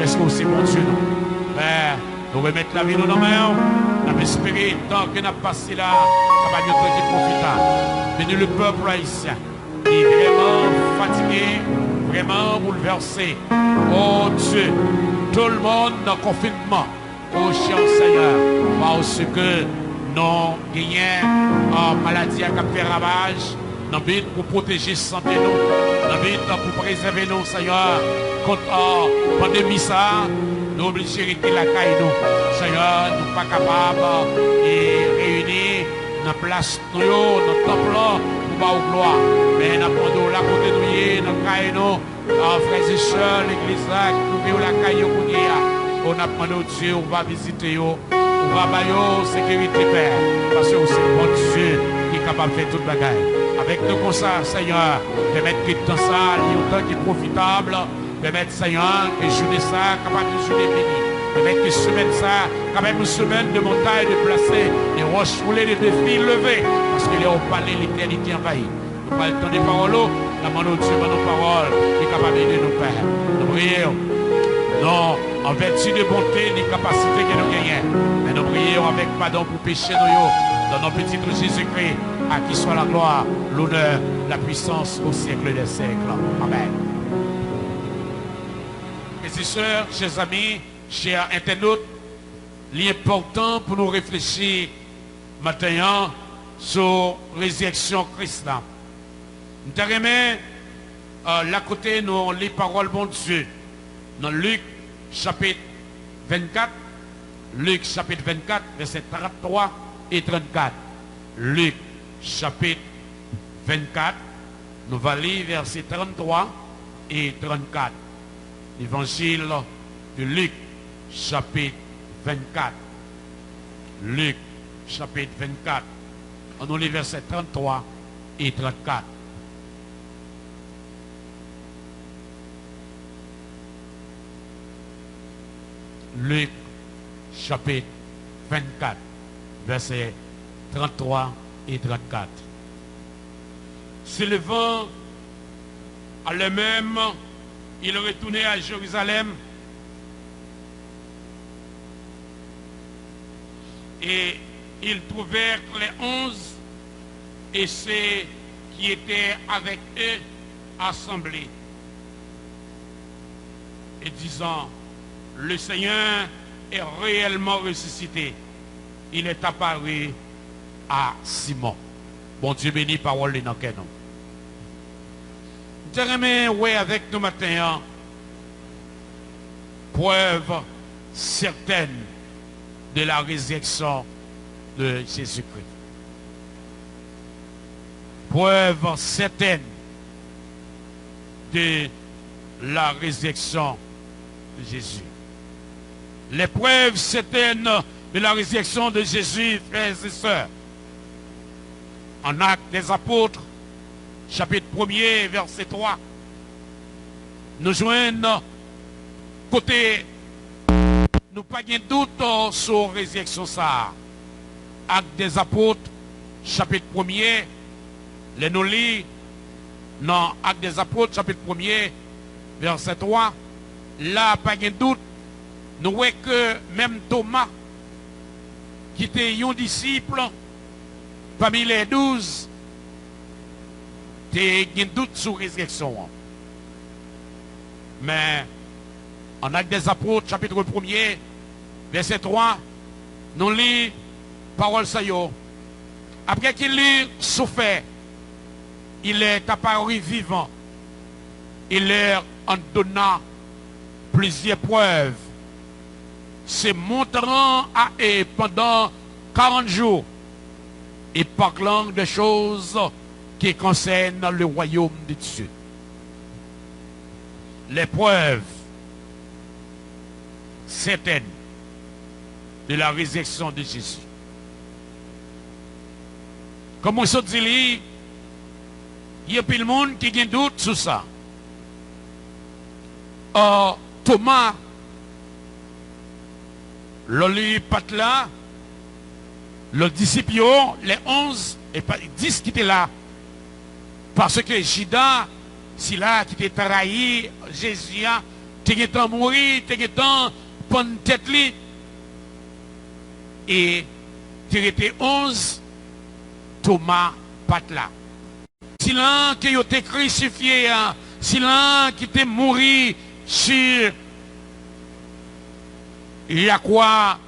est-ce que c'est bon Dieu nous? Père, nous remettons la vie dans nos mains. Nous espérons tant que nous avons passé là, ça va nous traiter profitable. Bénis le peuple haïtien qui est vraiment fatigué, vraiment bouleversé. Oh Dieu, tout le monde dans le confinement. Oh cher Seigneur, parce que nous gagnons en maladie à fait ravage. Nous but pour protéger la santé nous. Nous but pour préserver nous, Seigneur, contre la pandémie ça. Nous obligés de rester la caille nous. Seigneur, nous ne sommes pas capables de réunir dans la place nous, dans le temple pour voir gloire. Mais nous avons la côté nous, dans la caille nous. Frères et sœurs, l'église là, qui trouve la caille on a demandé au Dieu, on va visiter, on va bailler sécurité, Père. Parce que c'est bon Dieu qui est capable de faire toute bagaille. Avec nous comme ça, Seigneur, permettre que dans ça, il y a autant qui est profitable. Permettre, Seigneur, que journée ça, capable de journée bénie. Permettre que semaine ça, quand même une semaine de montagne, de placer, des roches roulées, des défis levés. Parce qu'il est au palais, l'éternité envahie. Nous parlons de des paroles, nous demandons Dieu par nos paroles, qui est capable d'aider nos pères. Nous prions. Non, en vertu de bonté, des capacités que nous gagnons. Mais nous prions avec pardon pour pécher nous, dans nos petits Jésus-Christ, à qui soit la gloire, l'honneur, la puissance au siècle des siècles. Amen. Mes sœurs, chers amis, chers internautes, l'important pour nous réfléchir maintenant sur la résurrection Christ. Nous avons la côté nous les paroles bon Dieu. Dans Luc chapitre 24, Luc chapitre 24, versets 33 et 34. Luc chapitre 24, nous allons lire versets 33 et 34. L'évangile de Luc chapitre 24. Luc chapitre 24. On nous lit versets 33 et 34. Luc chapitre 24, versets 33 et 34. S'élevant à lui-même, il retournait à Jérusalem et ils trouvèrent les 11 et ceux qui étaient avec eux assemblés et disant: le Seigneur est réellement ressuscité. Il est apparu à Simon. Bon Dieu béni, parole dans le nom. J'aimerais ouais avec nous matin preuve certaine de la résurrection de Jésus-Christ. Preuve certaine de la résurrection de Jésus. L'épreuve certaine de la résurrection de Jésus, frères et sœurs. En Actes des Apôtres, chapitre 1er, verset 3, nous joignons côté, nous pas de doute sur la résurrection ça. Actes des Apôtres, chapitre 1er, les nous lit dans Actes des Apôtres, chapitre 1er, verset 3, là, pas de doute, nous voyons que même Thomas, qui était un disciple, parmi les 12, il y a un doute sur la résurrection. Mais en Actes des Apôtres, chapitre 1er, verset 3, nous lisons parole ça yo. Après qu'il lit souffert, il est apparu vivant. Il leur en donna plusieurs preuves, se montrant à eux pendant 40 jours et parlant de choses qui concernent le royaume de Dieu. Les preuves certaines de la résurrection de Jésus. Comme on se dit, il y a plus de monde qui a un doute sur ça. Thomas, le patla, le disciple, les 11 et 10 qui étaient là. Parce que Judas, si là, qui était trahi, Jésus, tu es mourir, tu es prendre tête li. Et tu étais 11, Thomas patla. Si là, qui a été crucifié, si là, qui était mourir sur la croix,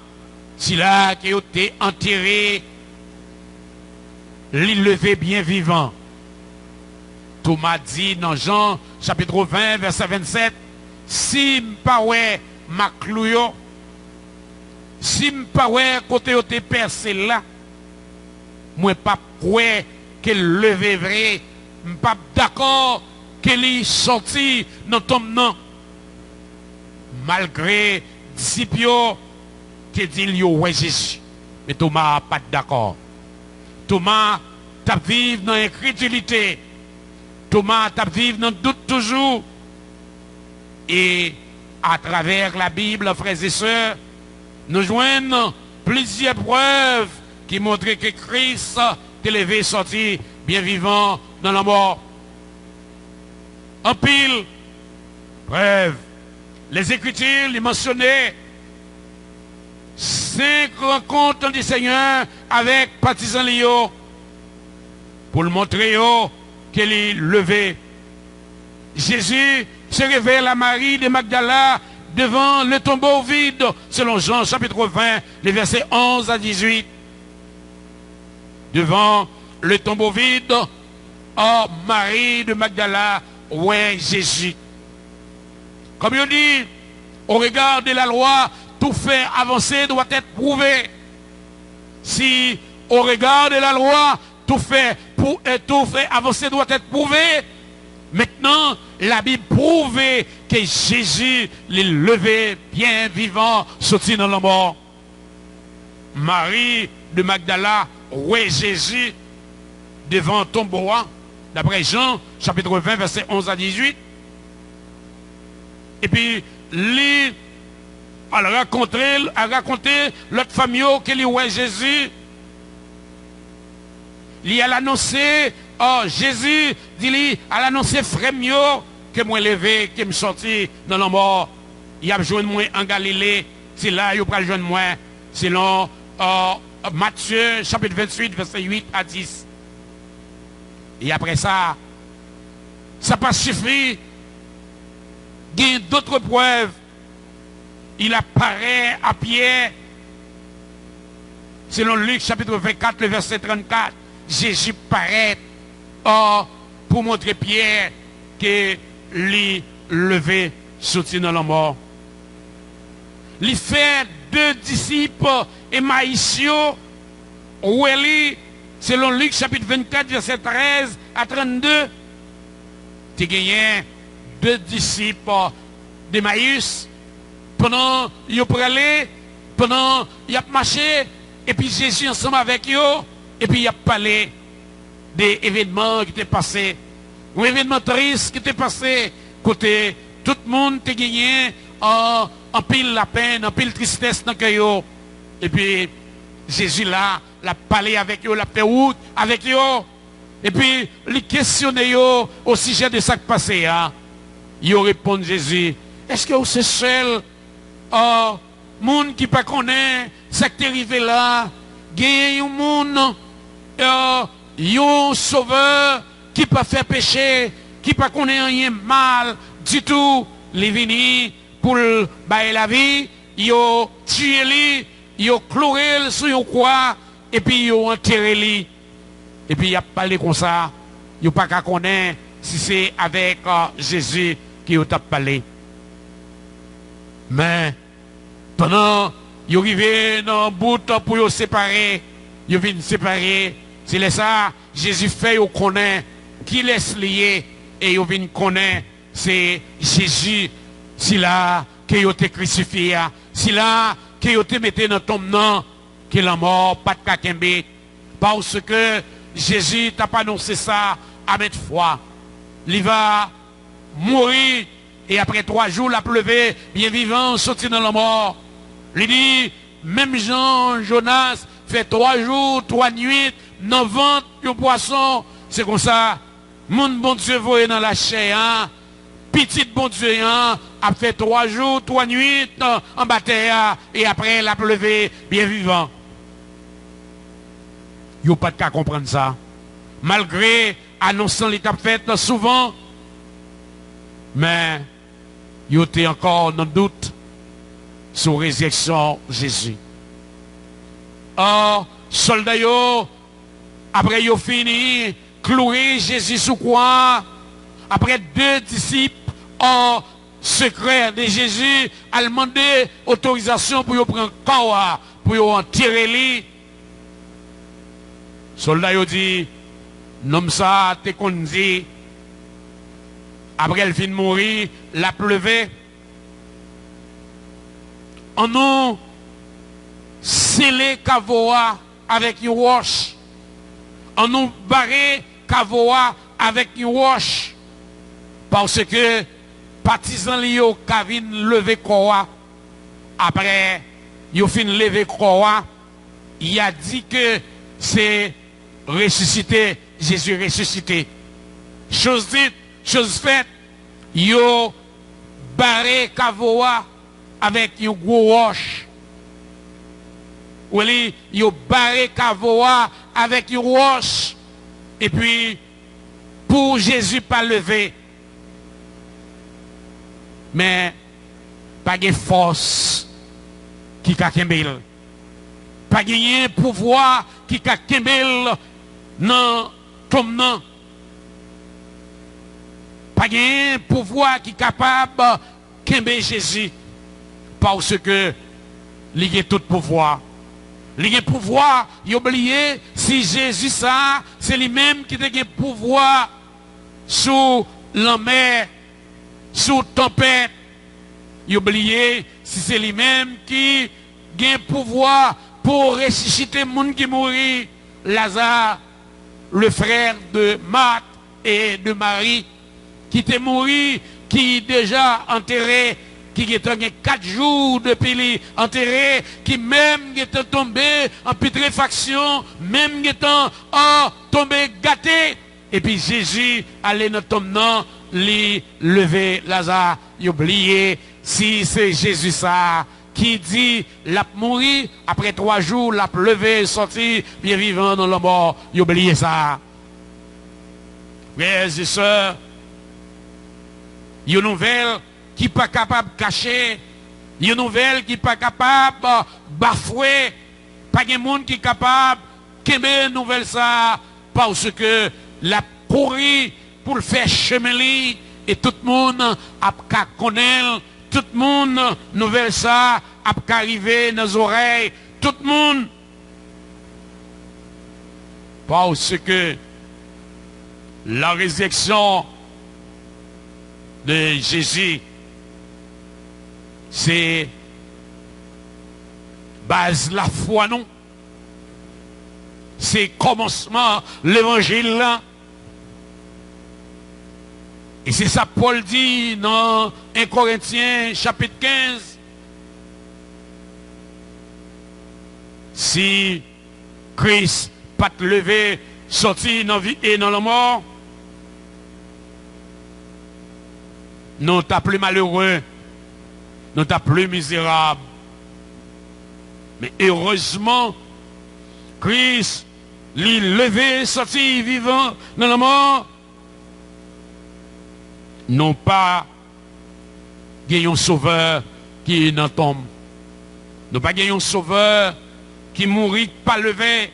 si là, qui a été enterré, l'élevé bien vivant. Thomas dit dans Jean chapitre 20, verset 27, si m'pa ouais ma clouyo, si m'pa ouais côté te percé là, moi pas croire qu'elle levé vrai, m'pas d'accord qu'elle est sorti dans ton nom. Malgré disciples qui disent ouais Jésus. Mais Thomas pas d'accord. Thomas t'a vivre dans l'incrédulité. Thomas t'a vivre dans le doute toujours. Et à travers la Bible, frères et sœurs, nous joignons plusieurs preuves qui montrent que Christ est levé, sorti, bien vivant dans la mort. En pile, preuve. Les Écritures les mentionnaient 5 rencontres du Seigneur avec partisans Léo pour le montrer qu'il est levé. Jésus se révèle à Marie de Magdala devant le tombeau vide, selon Jean chapitre 20, les versets 11 à 18. Devant le tombeau vide, oh Marie de Magdala, ouais Jésus. Comme on dit, au regard de la loi, tout fait avancer doit être prouvé. Si au regard de la loi, tout fait avancer doit être prouvé, maintenant, la Bible prouve que Jésus l'est levé, bien vivant, sorti dans la mort. Marie de Magdala, ouais Jésus, devant le tombeau, d'après Jean, chapitre 20, verset 11 à 18. Et puis, lui, a raconté l'autre famille qui lui ouais Jésus. Il a annoncé, oh Jésus, dit-il, a annoncé frère que moi levé, que me sorti dans la mort. Il a besoin de moi en Galilée. C'est là, il a besoin de moi. Selon Matthieu, chapitre 28, verset 8 à 10. Et après ça, ça n'a pas suffi. Il y a d'autres preuves. Il apparaît à Pierre. Selon Luc chapitre 24, le verset 34. Jésus paraît pour montrer Pierre que lui levé, sorti dans la mort. Il fait 2 disciples Emmaïsio, où elle, selon Luc chapitre 24, verset 13 à 32, tu gagnes 2 disciples d'Emmaüs, pendant ils parlé, pendant ils marché, et puis Jésus ensemble avec eux, et puis il a parlé des événements qui étaient passés, un événement triste qui était passé, côté tout le monde était gagné en pile la peine, en pile tristesse dans le cœur. Et puis Jésus là, l'a parlé avec eux, l'a fait route avec eux, et puis il questionnait au sujet de ça qui passé. Ils répondent Jésus, est-ce que vous êtes seul, monde qui ne connaît ce qui est arrivé là, il y a un monde, un sauveur qui ne peut pas faire péché, qui ne peut pas connaître rien mal du tout, il est venu pour bailler la vie, il a tué lui, il a cloué sur une croix, et puis il a enterré lui. Et puis il a parlé comme ça, il n'a pas qu'à connaître si c'est avec Jésus qui a parlé. Mais pendant qu'il arrivé dans le bout pour se séparer, il vient séparer. C'est là ça, Jésus fait qu'il connaît qui laisse lier et il vient connaître c'est Jésus, c'est là qu'il a été crucifié, c'est là qu'il a été mis dans ton nom, qu'il est mort, pas de kakembe, parce que Jésus t'a pas annoncé ça à maintes fois. Il va mourir et après 3 jours, la pleuvé, bien vivant, sorti dans la mort. Il dit, même Jean, Jonas, fait 3 jours, 3 nuits, dans le ventre du poisson. C'est comme ça, mon bon Dieu voyait dans la chair, petit bon Dieu, a fait 3 jours, 3 nuits en bataille, et après la pleuvé, bien vivant. Il n'y a pas de cas comprendre ça. Malgré annonçant l'étape faite souvent, mais il y a encore dans le doute sur la résurrection de Jésus. Or, soldats, après ils ont fini, clouer Jésus sous croix, après 2 disciples en secret de Jésus, a demandé autorisation pour prendre corps, pour en tirer lui. Soldats ont dit, non ça, t'es conduit. Après elle fin de mourir, la pleuvé. On nous scellé Kavoa avec une roche. On nous barré Kavoa avec une roche. Parce que partisans Lio Kavin levé Koa. Après, ils fin levé Koa. Il a dit que c'est ressuscité, Jésus ressuscité. Chose dite, chose faite, yo barré Kavoa avec une gros roche. Oui, yo barré Kavoa avec une roche. Et puis, pour Jésus pas lever. Mais, pas de force qui a kembel. Pas de pouvoir qui a kembel non comme non. Pas de pouvoir qui est capable de kembe Jésus. Parce que il a tout pouvoir. Il a pouvoir, il a oublié si Jésus ça, c'est lui-même qui a le pouvoir sous la mer, sous tempête. Il a oublié si c'est lui-même qui a le pouvoir pour ressusciter le monde qui mourit. Lazare, le frère de Marthe et de Marie, qui était mort, qui déjà enterré, qui était 4 jours depuis enterré, qui même était tombé en putréfaction, même étant tombé gâté. Et puis Jésus allait dans ton nom, lui lever Lazare, il oublié si c'est Jésus ça qui dit l'a mourir après 3 jours, l'a levé, sorti, bien vivant dans la mort, il oublié ça. Frères et sœurs, il y a une nouvelle qui n'est pas capable de cacher, il y a une nouvelle qui n'est pas capable de bafouer, pas de monde qui est capable de une nouvelle ça, parce que la pourri pour le faire chemin et tout le monde a qu'à connaître, tout le monde nouvelle ça a qu'à arriver dans les oreilles, tout le monde, parce que la résurrection de Jésus, c'est base la foi, non? C'est commencement l'évangile là. Et c'est ça Paul dit dans 1 Corinthiens chapitre 15. Si Christ pas te lever, sorti dans la vie et dans la mort, non t'as plus malheureux, non t'as plus misérable. Mais heureusement, Christ l'est levé, sorti vivant dans la mort, non pas gagner un sauveur qui est dans la tombe. Non pas gagner un sauveur qui mourit pas levé.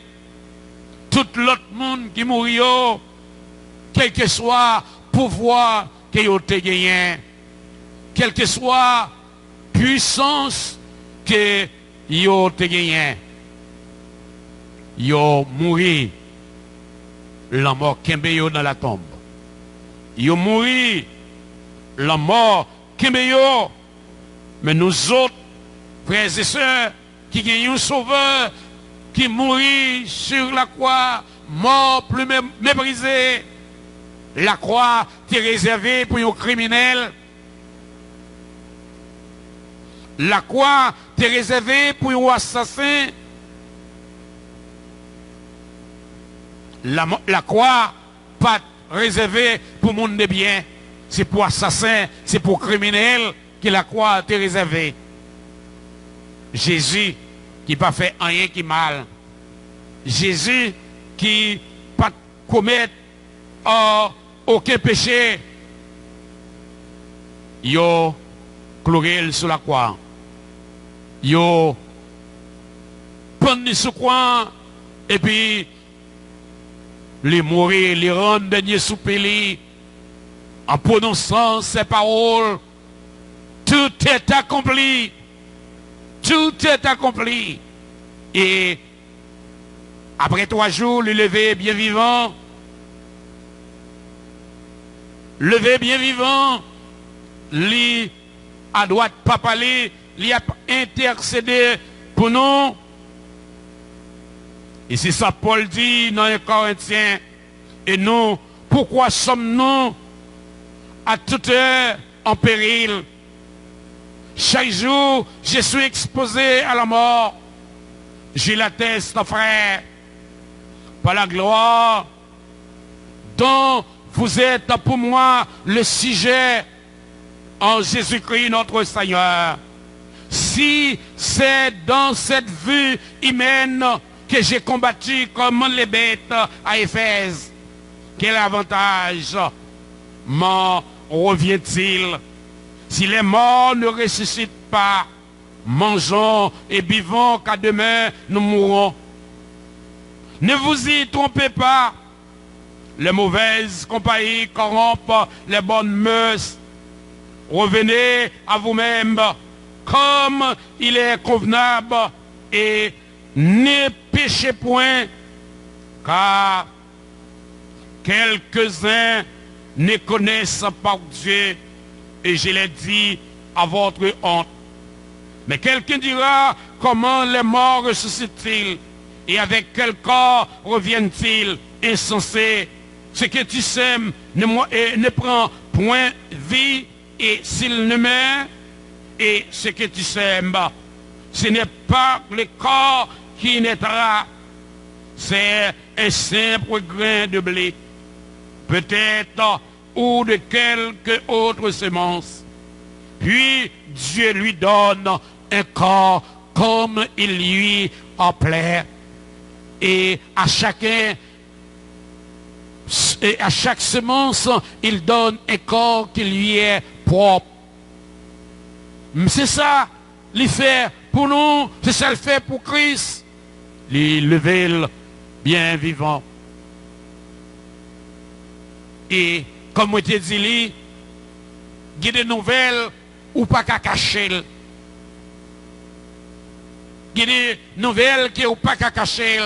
Tout l'autre monde qui mourit, quel que soit pouvoir qu'il ait gagné, quelle que soit puissance que yo ait gagné, yo mouri la mort kembe yo dans la tombe. Yo mouri la mort kembe yo. Mais nous autres frères et sœurs qui gagnent un sauveur qui mourit sur la croix, mort plus méprisé. La croix est réservée pour les criminels. La croix est réservée pour les assassins. La croix pas réservée pour le monde de bien. C'est pour assassins, c'est pour criminels que la croix est réservée. Jésus qui n'a pas fait rien qui mal. Jésus qui n'a pas commis aucun péché. Yo cloué sur la croix. Yo pendu sur la croix. Et puis les mourir, les rendre dernier soupeli en prononçant ces paroles. Tout est accompli. Tout est accompli. Et après 3 jours, le lever bien vivant. Lever bien vivant. Lui, à droite, pas parler. Lui a intercédé pour nous. Et c'est ça Paul dit dans les Corinthiens. Et nous, pourquoi sommes-nous à toute heure en péril? Chaque jour, je suis exposé à la mort. Je l'atteste, frère, par la gloire dont vous êtes pour moi le sujet en Jésus-Christ notre Seigneur. Si c'est dans cette vue humaine que j'ai combattu comme les bêtes à Éphèse, quel avantage m'en revient-il? Si les morts ne ressuscitent pas, mangeons et buvons, car demain nous mourrons. Ne vous y trompez pas. Les mauvaises compagnies corrompent les bonnes mœurs. Revenez à vous-même comme il est convenable et ne péchez point, car quelques-uns ne connaissent pas Dieu. Et je l'ai dit à votre honte. Mais quelqu'un dira, comment les morts ressuscitent-ils? Et avec quel corps reviennent-ils? Insensé. Ce que tu sèmes ne prend point vie, et s'il ne meurt, et ce que tu sèmes, ce n'est pas le corps qui naîtra, c'est un simple grain de blé. Peut-être ou de quelque autre semence. Puis Dieu lui donne un corps comme il lui en plaît. Et à chacun, et à chaque semence, il donne un corps qui lui est propre. C'est ça, il fait pour nous, c'est ça le fait pour Christ. Il lever bien vivant. Et comme je t'ai dit, il y a des nouvelles ou pas qu'à cacher. Il y a des nouvelles qui ou pas qu'à cacher.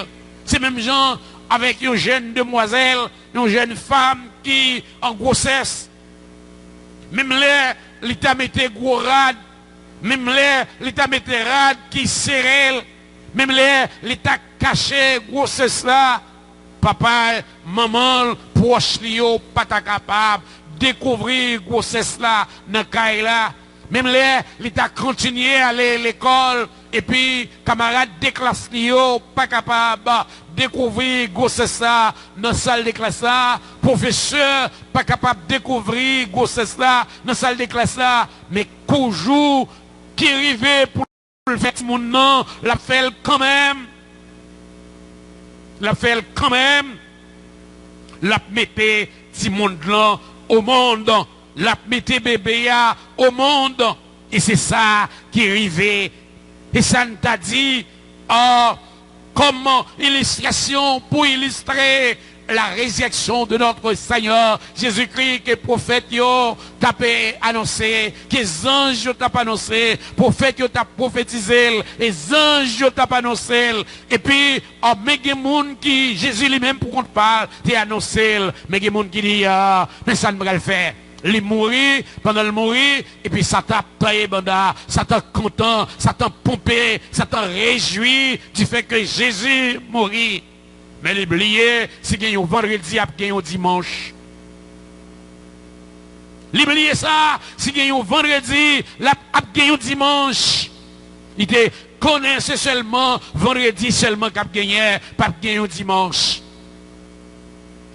C'est même gens avec une jeune demoiselle, une jeune femme qui en grossesse. Même là, l'état mettait gros rad, même l'état météorade qui serré, même l'état caché, grossesse là, papa, maman, proche liyo, pas capable découvrir grossesse là, dans caille là, même l'état continué à aller à l'école, et puis camarade de classe liyo, pas capable découvrir grossesse là, dans la salle de classe là, professeur, pas capable découvrir grossesse là, dans la salle de classe là, mais toujours qui arrivait pour le faire mon nom, la fait quand même. La fait quand même. La mette petit monde là au monde. La mette bébé au monde. Et c'est ça qui arrivait. Et ça nous t'a dit, comme illustration pour illustrer la résurrection de notre Seigneur Jésus-Christ que prophète yo t'a annoncé, que les anges t'a annoncé, prophète yo t'a prophétisé, les anges t'a annoncé, et puis mais il y a des gens qui Jésus lui-même pour qu'on parle, t'a annoncé, mais il y a des gens qui disent mais ça ne va le faire. Il mourit, pendant le mourir, et puis Satan taillé banda, Satan content, Satan pompé, Satan réjoui du fait que Jésus mourit. Mais l'oublier, c'est qu'il y a un vendredi, il y a un dimanche. L'oublier ça, c'est qu'il y a un vendredi, il y a un dimanche. Il te connaît seulement vendredi seulement qu'il y a gagné, pas gagné un dimanche.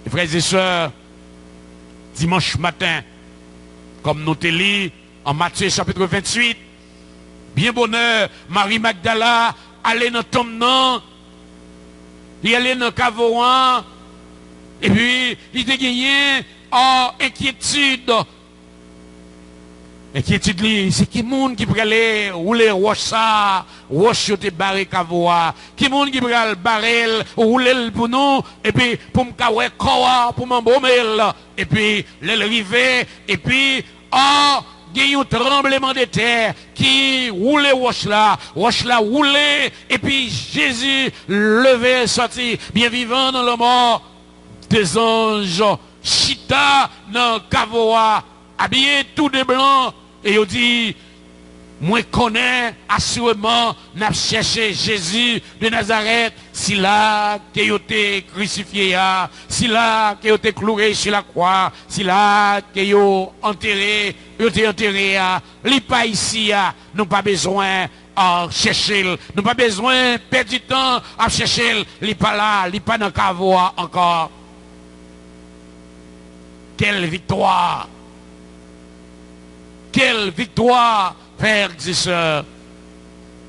Frères et sœurs, dimanche matin, comme nous te lit en Matthieu chapitre 28, bien bonheur, Marie Magdala, allait dans ton nom, il allait dans Cavoan, et puis il a gagné inquiétude. Inquiétude, c'est qui monde qui peut aller rouler roche ça, roche te barrer Cavoa, qui monde qui peut aller barrer rouler pour nous, et puis pour me caouer quoi, pour m'embaumer, et puis l'arrivée, et puis il y a un tremblement de terre qui roulait roche là roulait, et puis Jésus levé, sorti, bien vivant dans le mort, des anges, chita dans Cavoa, habillé tout de blanc, et il dit, moi connais assurément, n'a cherché Jésus de Nazareth, si là qu'il a été crucifié, si là qu'il a été cloué sur la croix, si là qu'il a enterré, il pas ici, nous pas besoin à chercher, nous pas besoin de perdre du temps à chercher, il pas là, il pas dans le cavois encore. Quelle victoire! Quelle victoire, frères et sœurs,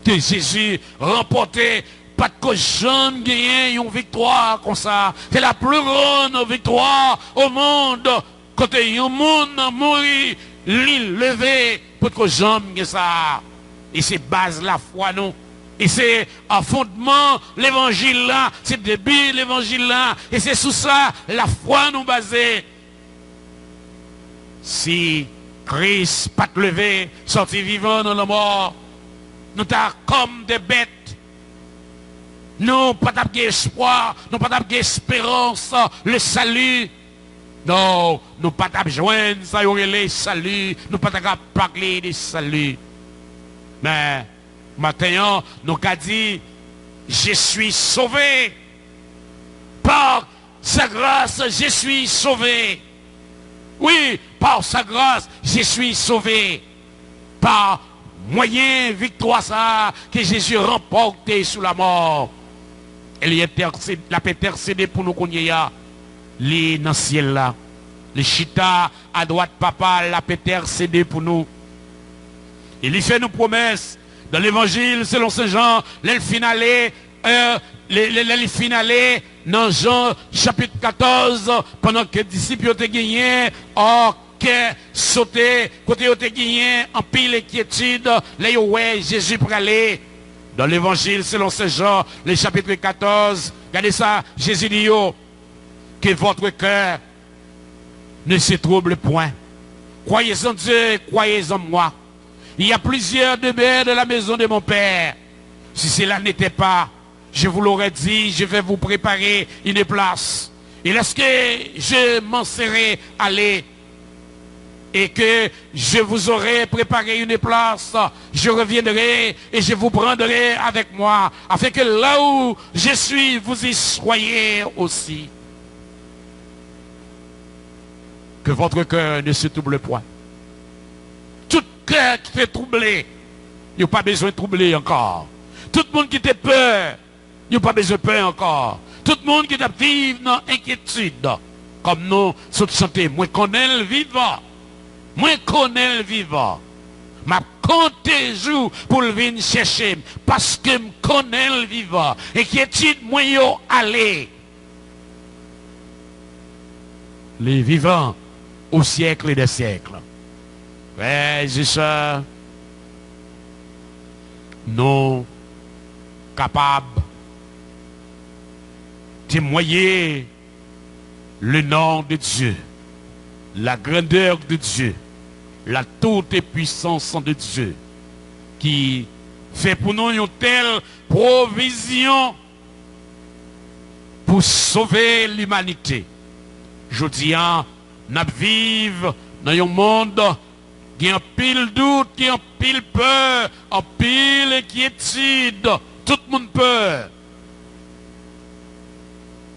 que Jésus remporté, pas de que jamais gagné une victoire comme ça. C'est la plus grande victoire au monde. Quand un monde mourit, l'île levée, pour que jamais gagné ça. Et c'est base la foi, non? Et c'est un fondement, l'évangile là, c'est le début de l'évangile là, et c'est sous ça, la foi nous basée. Si Christ pas te lever, sorti vivant dans la mort, nous t'as comme des bêtes. Nous pas d'espoir, nous pas d'espérance, le salut. Non, nous pas joindre ça y aurait le salut, nous pas parler de salut. Mais maintenant, nous qu'a dit, je suis sauvé. Par sa grâce, je suis sauvé. Oui, par sa grâce, je suis sauvé. Par moyen victoire ça que Jésus remporté sous la mort. Elle l'a intercédé pour nous qu'on y a. Les dans le ciel là. Les chita à droite papa l'a intercédé pour nous. Il lui fait nos promesses. Dans l'évangile selon Saint Jean, le finale, dans Jean chapitre 14, pendant que les disciples ont gagné, sauté, côté ont gagné, en pile inquiétude, là, ouais, Jésus pour aller. Dans l'évangile selon Saint Jean, le chapitre 14, regardez ça, Jésus dit, que votre cœur ne se trouble point. Croyez en Dieu, croyez en moi. Il y a plusieurs demeures de la maison de mon Père. Si cela n'était pas, je vous l'aurais dit, je vais vous préparer une place. Et lorsque je m'en serai allé, et que je vous aurai préparé une place, je reviendrai et je vous prendrai avec moi, afin que là où je suis, vous y soyez aussi. Que votre cœur ne se trouble point. Tout cœur qui est troublé, il n'y a pas besoin de troubler encore. Tout le monde qui a peur, il n'y a pas besoin de peur encore. Tout le monde qui a vivre dans l'inquiétude, comme nous sommes chantés, moi connais le vivant. Moi connais le vivant. M'a compté jour pour le venir chercher parce que me connais le vivant. Et qui est moi yo aller. Les vivants au siècle des siècles. Frères et sœurs, nous capables de témoigner le nom de Dieu, la grandeur de Dieu, la toute-puissance de Dieu, qui fait pour nous une telle provision pour sauver l'humanité. Je dis, nous vivons dans un monde qui a un pile doute, qui a un pile peur, un pile inquiétude, tout le monde peur.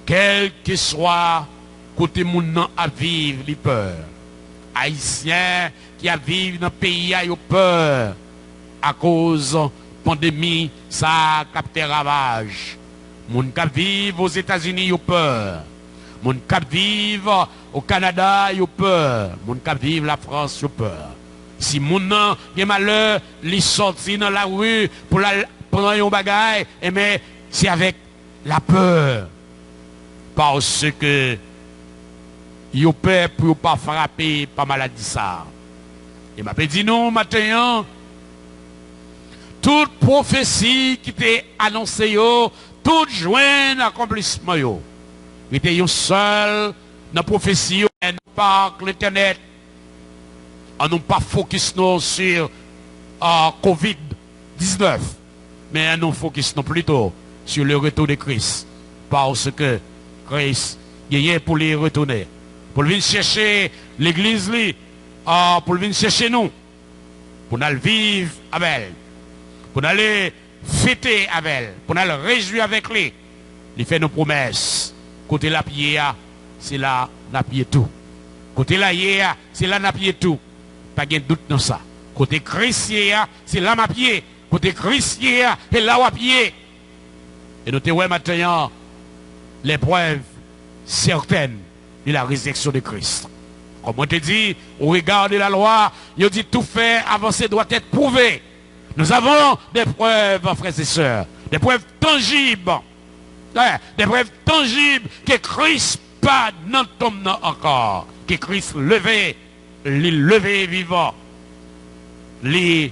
Quel que soit côté moun à vivre, les peur. Haïtiens qui a vivre dans le pays a peur à cause de la pandémie, ça a capté ravage. Moun qui vivent aux États-Unis a peur. Moun qui vivent au Canada a peur. Moun qui vivent la France a peur. Si moun nan gen malheur, li sorti dans la rue pour prendre un bagage, mais c'est avec la peur. Parce que yo peur pour pas frapper par maladie ça. Et m'a dit non maintenant toute prophétie qui était annoncée yo, tout joint accomplissement yo. Il était yo seul dans prophétie yo, par l'internet. On n'a pas focus non sur COVID-19, mais on focus non plutôt sur le retour de Christ. Parce que Christ, il y a pour les retourner. Pour venir chercher l'église, pour venir chercher nous. Pour aller vivre avec elle. Pour aller fêter avec elle. Pour aller réjouir avec lui. Il fait nos promesses. Côté la pierre, c'est là, la pierre tout. Côté la hier, c'est là, la pierre tout. Pas de doute dans ça. Côté Christ, c'est là, ma pied. Côté Christ, c'est là, ma pied. Et nous te voyons maintenant l'épreuve certaine de la résurrection de Christ. Comme on te dit, au regard de la loi, il dit tout fait avancer doit être prouvé. Nous avons des preuves, frères et sœurs, des preuves tangibles. Des preuves tangibles que Christ pas non tombe encore. Que Christ levé, levé vivant. Les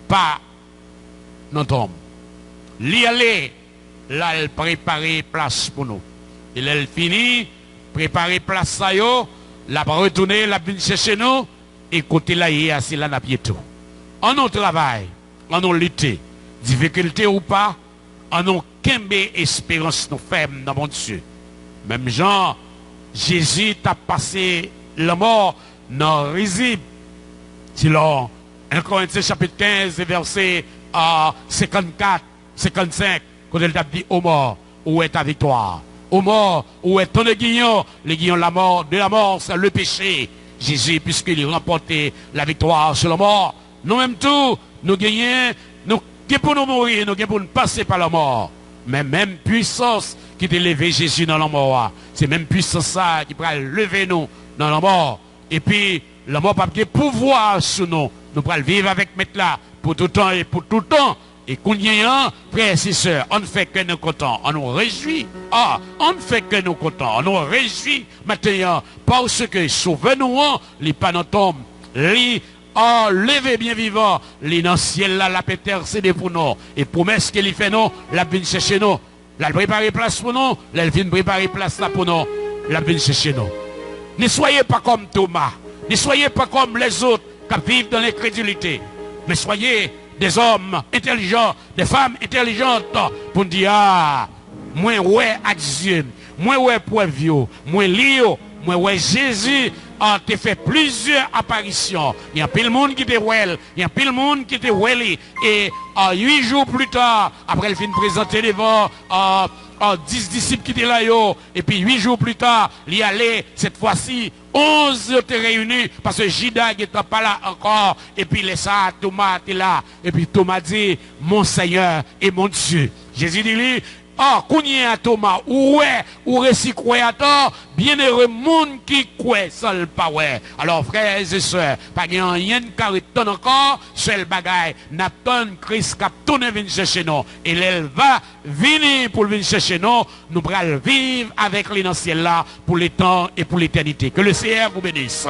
pas non tombe. L'y aller, là, elle préparer place pour nous. Et là, elle finit, préparer place ça yo, la retourner, la venir chercher nous, et côté là, c'est là, n'a pied tout. En nous travail, en nous lutter, difficulté ou pas, en nous qu'embe espérance nous ferme dans mon Dieu. Même Jean, Jésus t'a passé la mort non risible. Si l'on, 1 Corinthiens chapitre 15, verset 54, 55, quand elle t'a dit, ô mort, où est ta victoire? Ô mort, où est ton aiguillon? L'aiguillon de la mort, c'est le péché. Jésus, puisqu'il a remporté la victoire sur la mort, nous-mêmes tout, nous gagnons, nous pour nous mourir, nous pour nous passer par la mort. Mais même puissance qui t'a levé Jésus dans la mort, c'est même puissance ça qui pourra lever nous dans la mort. Et puis, la mort n'a pas de pouvoir sur nous. Nous pourrons vivre avec mettre là pour tout temps et pour tout temps. Et qu'on y ait un, frères et sœurs, on ne fait que nous contents, on nous réjouit. On ne fait que nous contents, on nous réjouit maintenant, parce que sauvez-nous, les panotons, les levez bien vivant, les dans le ciel là, la péter, c'est pour nous. Et promesse qu'il fait nous, la vient chercher nous. La préparer place pour nous, la vient préparer place là pour nous, la vient chercher nous. Ne soyez pas comme Thomas, ne soyez pas comme les autres qui vivent dans l'incrédulité, mais soyez des hommes intelligents, des femmes intelligentes pour dire, moi ouais à Dieu, moi ouais pour vieux, moi lio, moi ouais Jésus te fait plusieurs apparitions. Il y a pile monde qui était well, il y a pile monde qui était welly. Et 8 jours plus tard, après le film présenté devant 10 disciples qui étaient là, et puis 8 jours plus tard, il y allait, cette fois-ci, 11 étaient réunis, parce que Judas n'était pas là encore, et puis les ça, Thomas était là, et puis Thomas dit, mon Seigneur et mon Dieu. Jésus dit lui, Kounye à Thomas, ou récit croyateur, bienheureux monde qui croit seul pas ouais. Alors frères et sœurs, pas rien de encore, seul bagaille, n'attend Christ cap tourne venir chercher nous. Et elle va venir pour venir chercher nous, nous allons vivre avec les dans ciel là pour les temps et pour l'éternité. Que le Seigneur vous bénisse.